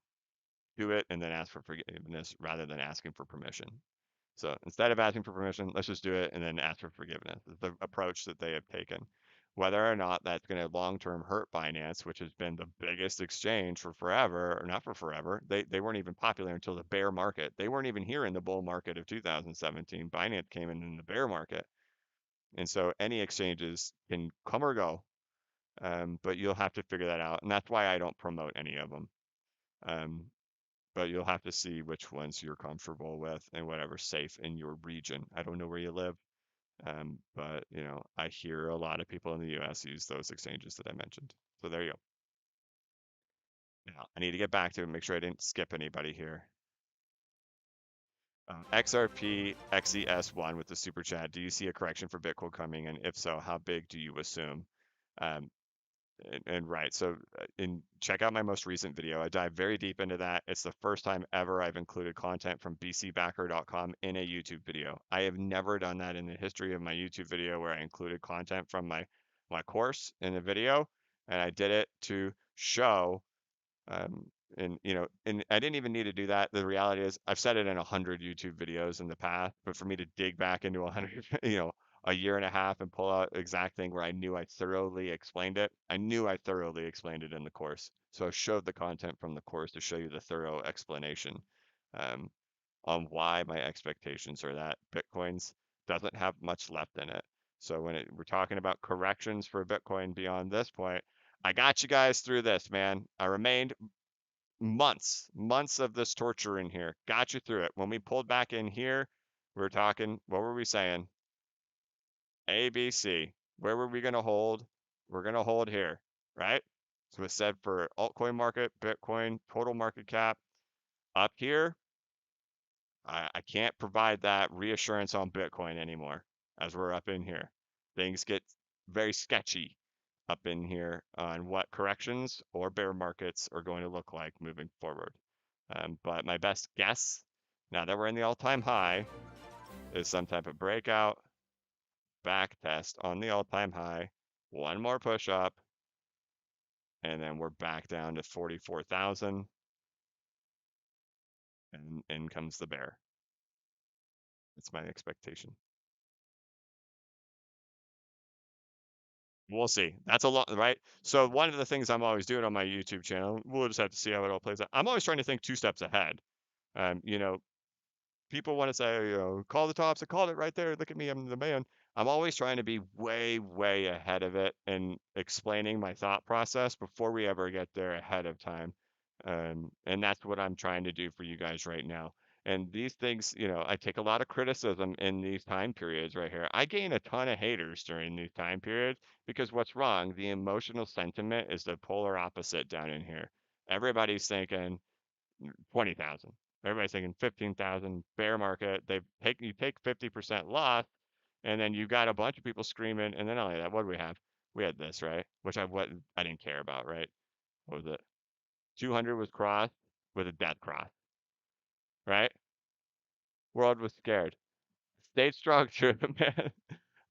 S1: do it and then ask for forgiveness rather than asking for permission. So instead of asking for permission, let's just do it and then ask for forgiveness. Is the approach that they have taken. Whether or not that's going to long term hurt Binance, which has been the biggest exchange for forever, or not for forever, they weren't even popular until the bear market. They weren't even here in the bull market of 2017. Binance came in the bear market. And so any exchanges can come or go, but you'll have to figure that out. And that's why I don't promote any of them. Um, but you'll have to see which ones you're comfortable with and whatever's safe in your region. I don't know where you live, but I hear a lot of people in the U.S. use those exchanges that I mentioned. So there you go. Now I need to get back to it, make sure I didn't skip anybody here. XRP XES1 with the super chat. Do you see a correction for Bitcoin coming? And if so, how big do you assume? Um, and right, so check out my most recent video. I dive very deep into that. It's the first time ever I've included content from bcbacker.com in a YouTube video. I have never done that in the history of my YouTube video where I included content from my course in the video, and I did it to show um, and I didn't even need to do that. The reality is, I've said it in 100 YouTube videos in the past, but for me to dig back into 100, a year and a half and pull out exact thing where I knew I thoroughly explained it, I knew I thoroughly explained it in the course. So I showed the content from the course to show you the thorough explanation um, on why my expectations are that Bitcoin's doesn't have much left in it. So when we're talking about corrections for Bitcoin beyond this point, I got you guys through this, man. I remained months of this torture in here. Got you through it. When we pulled back in here, we were talking, what were we saying? A, B, C. Where were we going to hold? We're going to hold here, right? So it said for altcoin market, Bitcoin, total market cap. Up here, I can't provide that reassurance on Bitcoin anymore as we're up in here. Things get very sketchy up in here on what corrections or bear markets are going to look like moving forward. But my best guess, now that we're in the all-time high, is some type of breakout, back test on the all-time high, one more push up, and then we're back down to 44,000, and in comes the bear. That's my expectation. We'll see. That's a lot, right? So one of the things I'm always doing on my YouTube channel, we'll just have to see how it all plays out. I'm always trying to think 2 steps ahead. Um, you know, People want to say, call the tops. I called it right there. Look at me, I'm the man. I'm always trying to be way, way ahead of it and explaining my thought process before we ever get there ahead of time. And that's what I'm trying to do for you guys right now. And these things, I take a lot of criticism in these time periods right here. I gain a ton of haters during these time periods because what's wrong? The emotional sentiment is the polar opposite down in here. Everybody's thinking 20,000. Everybody's thinking 15,000 bear market. You take 50% loss, and then you got a bunch of people screaming. And then only that, what do we have? We had this, right? Which I didn't care about, right? What was it? 200 was crossed with a death cross, right? World was scared. Stayed strong through it, man.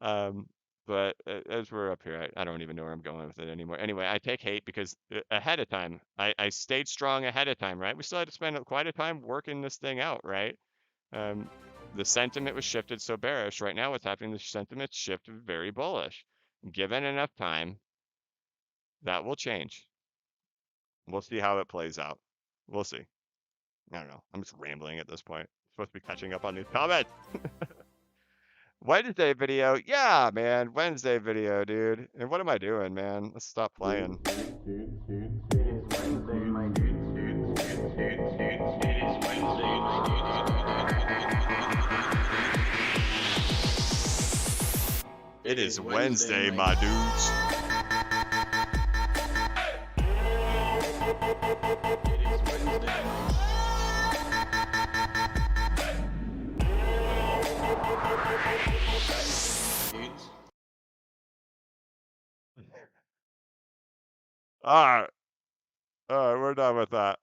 S1: Um, but as we're up here, I don't even know where I'm going with it anymore. Anyway, I take hate because ahead of time, I stayed strong ahead of time, right? We still had to spend quite a time working this thing out, right? Um, the sentiment was shifted so bearish. Right now, what's happening? The sentiment shifted very bullish. Given enough time, that will change. We'll see how it plays out. We'll see. I don't know. I'm just rambling at this point. I'm supposed to be catching up on these comments. Wednesday video. Yeah, man. Wednesday video, dude. And what am I doing, man? Let's stop playing. It is Wednesday, my dudes. All right. All right, we're done with that.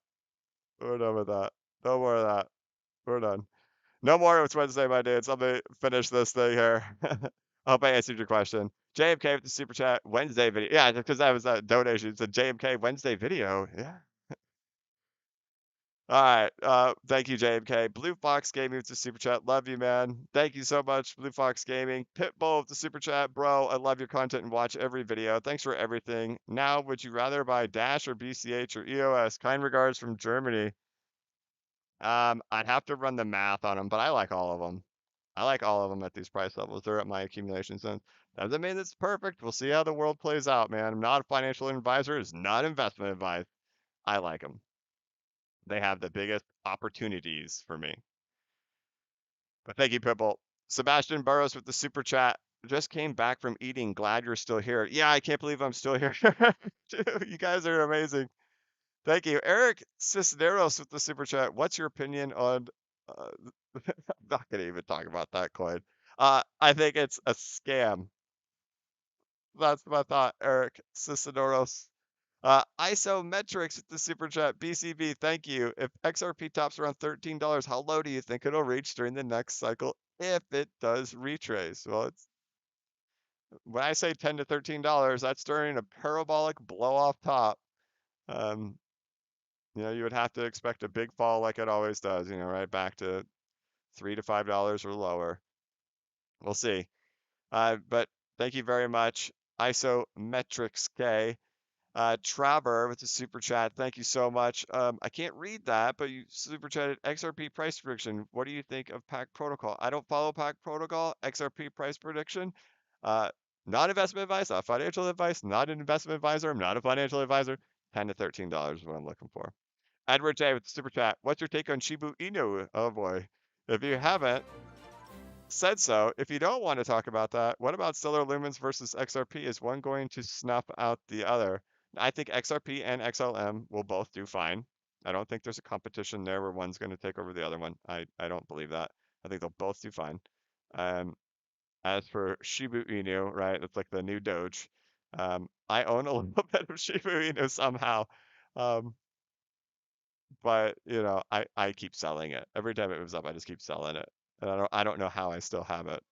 S1: We're done with that. No more of that. We're done. No more. It's Wednesday, my dudes. Let me finish this thing here. I hope I answered your question. JMK with the super chat Wednesday video. Yeah, because that was a donation. It's a JMK Wednesday video. Yeah. All right. Thank you, JMK. Blue Fox Gaming with the super chat. Love you, man. Thank you so much, Blue Fox Gaming. Pitbull with the super chat, bro. I love your content and watch every video. Thanks for everything. Now, would you rather buy Dash or BCH or EOS? Kind regards from Germany. I'd have to run the math on them, but I like all of them. I like all of them at these price levels. They're at my accumulation zone. Doesn't mean it's perfect. We'll see how the world plays out, man. I'm not a financial advisor. It's not investment advice. I like them. They have the biggest opportunities for me. But thank you, Pitbull. Sebastian Burrows with the super chat. Just came back from eating. Glad you're still here. Yeah, I can't believe I'm still here. Dude, you guys are amazing. Thank you. Eric Cisneros with the super chat. What's your opinion on uh, I'm not gonna even talk about that coin. I think it's a scam. That's my thought, Eric Cisneros. Isometrics with the super chat. BCB, thank you. If XRP tops around $13, how low do you think it'll reach during the next cycle if it does retrace? Well, it's when I say $10 to $13, that's during a parabolic blow off top. Um, you would have to expect a big fall like it always does, right back to $3 to $5 or lower. We'll see. But thank you very much, Isometrics K. Traver with the super chat. Thank you so much. I can't read that, but you super chatted XRP price prediction. What do you think of Pack Protocol? I don't follow Pack Protocol. XRP price prediction. Uh, not investment advice, not financial advice, not an investment advisor. I'm not a financial advisor. $10 to $13 is what I'm looking for. Edward J with the super chat. What's your take on Shibu Inu? Oh boy. If you haven't said so, if you don't want to talk about that, what about Stellar Lumens versus XRP? Is one going to snuff out the other? I think XRP and XLM will both do fine. I don't think there's a competition there where one's going to take over the other one. I don't believe that. I think they'll both do fine. As for Shiba Inu, right? It's like the new Doge. I own a little bit of Shiba Inu somehow. But I keep selling it. Every time it moves up, I just keep selling it. And I don't know how I still have it.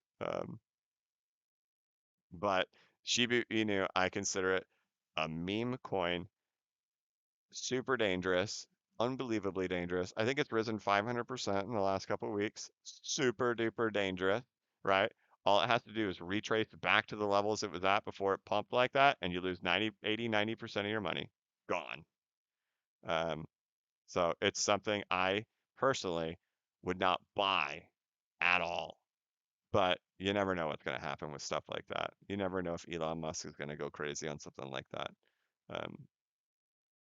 S1: But Shiba Inu, I consider it a meme coin, super dangerous, unbelievably dangerous. I think it's risen 500% in the last couple of weeks. Super duper dangerous, right? All it has to do is retrace back to the levels it was at before it pumped like that, and you lose 90, 80, 90% of your money. Gone. Um, so it's something I personally would not buy at all. But you never know what's going to happen with stuff like that. You never know if Elon Musk is going to go crazy on something like that. Um,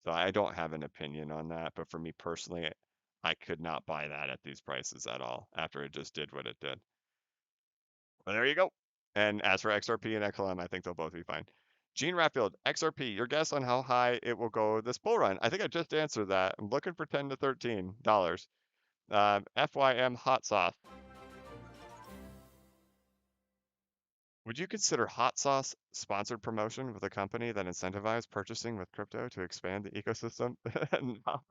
S1: So I don't have an opinion on that, but for me personally, I could not buy that at these prices at all after it just did what it did. Well, there you go. And as for XRP and XLM, I think they'll both be fine. Gene Ratfield, XRP, your guess on how high it will go this bull run? I think I just answered that. I'm looking for $10 to $13. FYM hot sauce. Would you consider hot sauce sponsored promotion with a company that incentivizes purchasing with crypto to expand the ecosystem? No.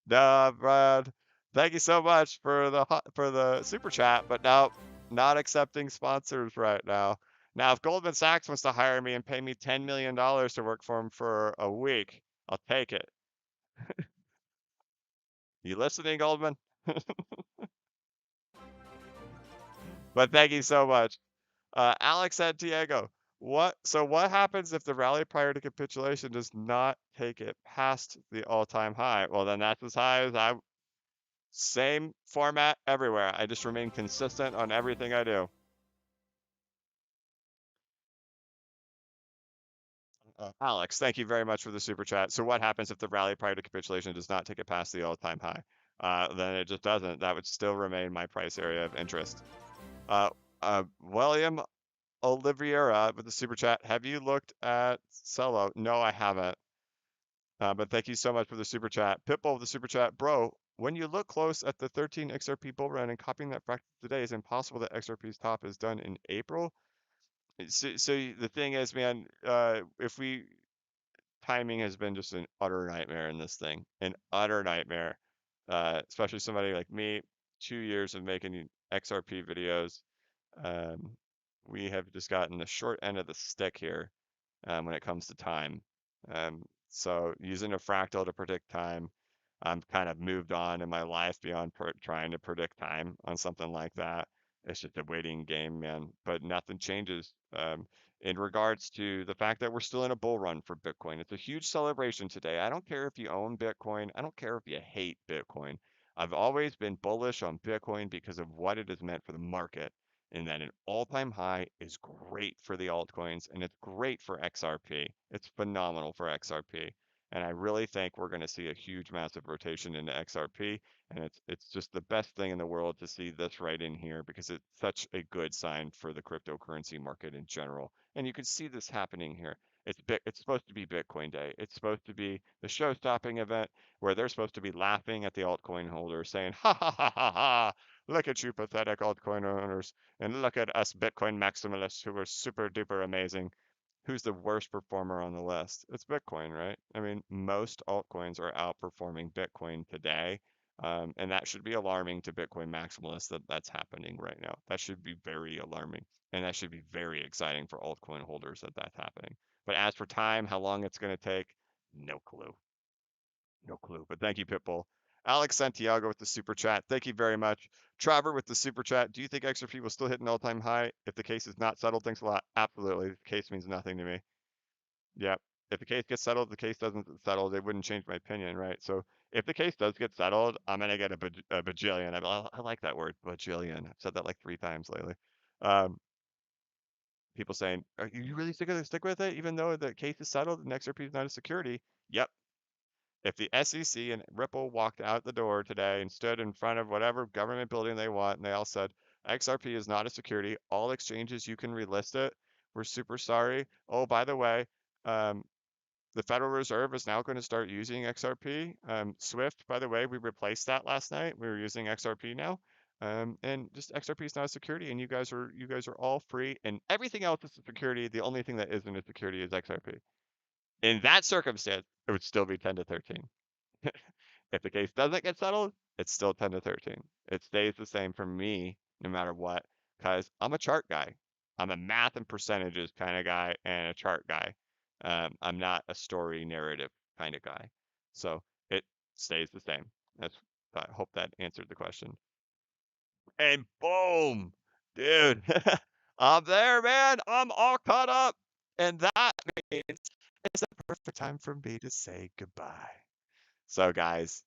S1: Nah, Brad. Thank you so much for the super chat, but no, not accepting sponsors right now. Now, if Goldman Sachs wants to hire me and pay me $10 million to work for them for a week, I'll take it. You listening, Goldman? But thank you so much. Alex Santiago, what happens if the rally prior to capitulation does not take it past the all-time high? Well, then that's as high as I. Same format everywhere. I just remain consistent on everything I do. Alex, thank you very much for the super chat. So what happens if the rally prior to capitulation does not take it past the all-time high? Then it just doesn't. That would still remain my price area of interest. William Oliveira with the super chat. Have you looked at Cello? No, I haven't. But thank you so much for the super chat. Pitbull with the super chat. Bro, when you look close at the 13 XRP bull run and copying that practice today, is impossible that XRP's top is done in April. So the thing is, man, if we timing has been just an utter nightmare in this thing, an utter nightmare. Especially somebody like me, 2 years of making XRP videos. Um, we have just gotten the short end of the stick here when it comes to time. So using a fractal to predict time, I'm kind of moved on in my life beyond trying to predict time on something like that. It's just a waiting game, man. But nothing changes in regards to the fact that we're still in a bull run for Bitcoin. It's a huge celebration today. I don't care if you own Bitcoin. I don't care if you hate Bitcoin. I've always been bullish on Bitcoin because of what it has meant for the market, and that an all-time high is great for the altcoins and it's great for XRP. It's phenomenal for XRP. And I really think we're going to see a huge, massive rotation into XRP. And it's just the best thing in the world to see this right in here because it's such a good sign for the cryptocurrency market in general. And you can see this happening here. It's supposed to be Bitcoin Day. It's supposed to be the show-stopping event where they're supposed to be laughing at the altcoin holders, saying, "Ha ha ha ha ha! Look at you, pathetic altcoin owners, and look at us Bitcoin maximalists who are super duper amazing." Who's the worst performer on the list? It's Bitcoin, right? I mean, most altcoins are outperforming Bitcoin today. And that should be alarming to Bitcoin maximalists that that's happening right now. That should be very alarming. And that should be very exciting for altcoin holders that that's happening. But as for time, how long it's going to take, no clue. No clue. But thank you, Pitbull. Alex Santiago with the super chat. Thank you very much. Trevor with the super chat. Do you think XRP will still hit an all-time high if the case is not settled? Thanks a lot. Absolutely. The case means nothing to me. Yep. If the case gets settled, the case doesn't settle, it wouldn't change my opinion, right? So if the case does get settled, I'm gonna get a bajillion. I like that word, bajillion. I've said that like 3 times lately. Um, People saying, "Are you really stick with it, even though the case is settled and XRP is not a security?" Yep. If the SEC and Ripple walked out the door today and stood in front of whatever government building they want, and they all said, XRP is not a security, all exchanges you can relist it. We're super sorry. Oh, by the way, um, the Federal Reserve is now going to start using XRP. Swift, by the way, we replaced that last night. We're using XRP now. And just XRP is not a security, and you guys are all free, and everything else is a security. The only thing that isn't a security is XRP. In that circumstance, it would still be 10 to 13. If the case doesn't get settled, it's still 10 to 13. It stays the same for me no matter what, because I'm a chart guy. I'm a math and percentages kind of guy and a chart guy. I'm not a story narrative kind of guy. So it stays the same. I hope that answered the question. And boom, dude, I'm there, man. I'm all caught up. And that means it's a perfect time for me to say goodbye. So, guys,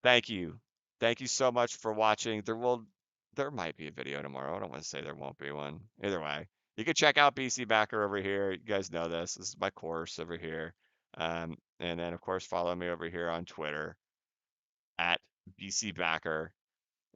S1: thank you. Thank you so much for watching. There might be a video tomorrow. I don't want to say there won't be one. Either way, you can check out BC Backer over here. You guys know this. This is my course over here. And then of course, follow me over here on Twitter at bcbacker.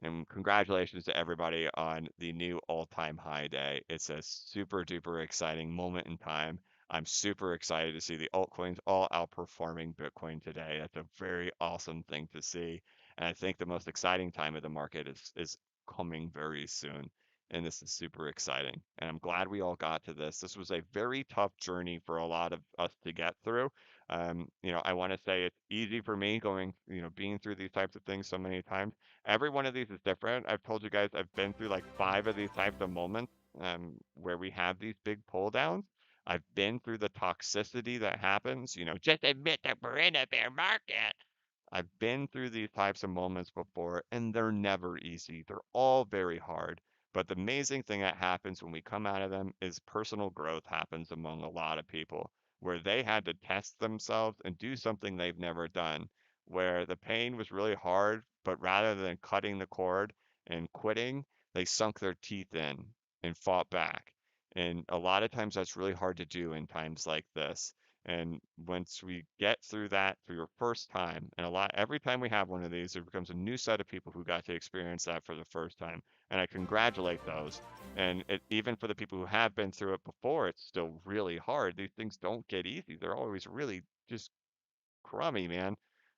S1: And congratulations to everybody on the new all-time high day. It's a super duper exciting moment in time. I'm super excited to see the altcoins all outperforming Bitcoin today. That's a very awesome thing to see. And I think the most exciting time of the market is coming very soon. And this is super exciting. And I'm glad we all got to this. This was a very tough journey for a lot of us to get through. I want to say it's easy for me going, being through these types of things so many times. Every one of these is different. I've told you guys I've been through like 5 of these types of moments where we have these big pull downs. I've been through the toxicity that happens, just admit that we're in a bear market. I've been through these types of moments before, and they're never easy. They're all very hard. But the amazing thing that happens when we come out of them is personal growth happens among a lot of people, where they had to test themselves and do something they've never done, where the pain was really hard, but rather than cutting the cord and quitting, they sunk their teeth in and fought back. And a lot of times that's really hard to do in times like this. And once we get through that for your first time, and every time we have one of these, there becomes a new set of people who got to experience that for the first time. And I congratulate those. And even for the people who have been through it before, it's still really hard. These things don't get easy. They're always really just crummy, man.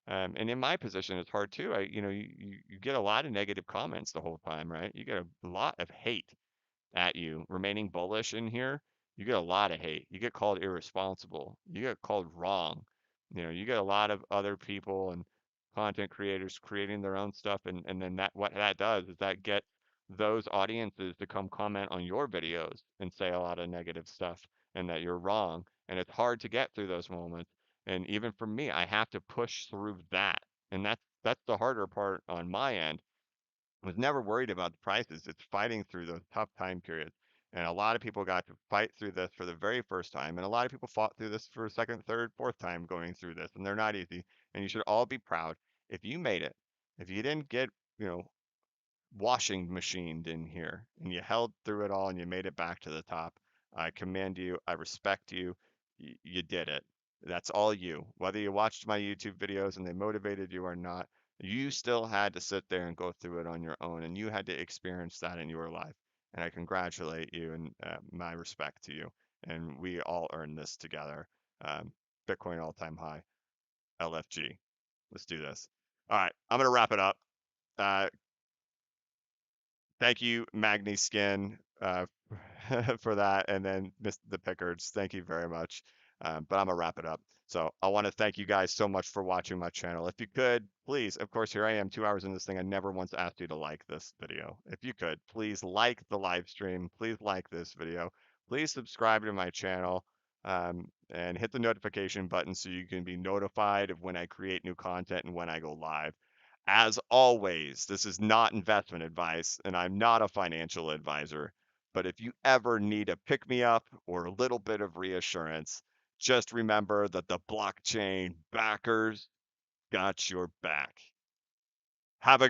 S1: And in my position, it's hard too. You get a lot of negative comments the whole time, right? You get a lot of hate at you remaining bullish in here. You get a lot of hate. You get called irresponsible. You get called wrong. You get a lot of other people and content creators creating their own stuff, and then what that does is that get those audiences to come comment on your videos and say a lot of negative stuff and that you're wrong. And it's hard to get through those moments. And even for me, I have to push through that. And that's the harder part on my end. Was never worried about the prices. It's fighting through those tough time periods. And a lot of people got to fight through this for the very first time. And a lot of people fought through this for a second, third, fourth time going through this. And they're not easy. And you should all be proud if you made it. If you didn't get, you know, washing machined in here and you held through it all and you made it back to the top. I commend you. I respect you. You did it. That's all you. Whether you watched my YouTube videos and they motivated you or not, you still had to sit there and go through it on your own and you had to experience that in your life. And I congratulate you and my respect to you. And we all earned this together. Um, Bitcoin all time high, LFG. Let's do this. All right, I'm going to wrap it up. Uh, Thank you, Magni Skin, for that, and then Miss the Pickards. Thank you very much. But I'm gonna wrap it up. So I want to thank you guys so much for watching my channel. If you could, please, of course, here I am, 2 hours in this thing. I never once asked you to like this video. If you could, please like the live stream. Please like this video. Please subscribe to my channel, and hit the notification button so you can be notified of when I create new content and when I go live. As always, this is not investment advice, and I'm not a financial advisor. But if you ever need a pick me up or a little bit of reassurance, just remember that the blockchain backers got your back. Have a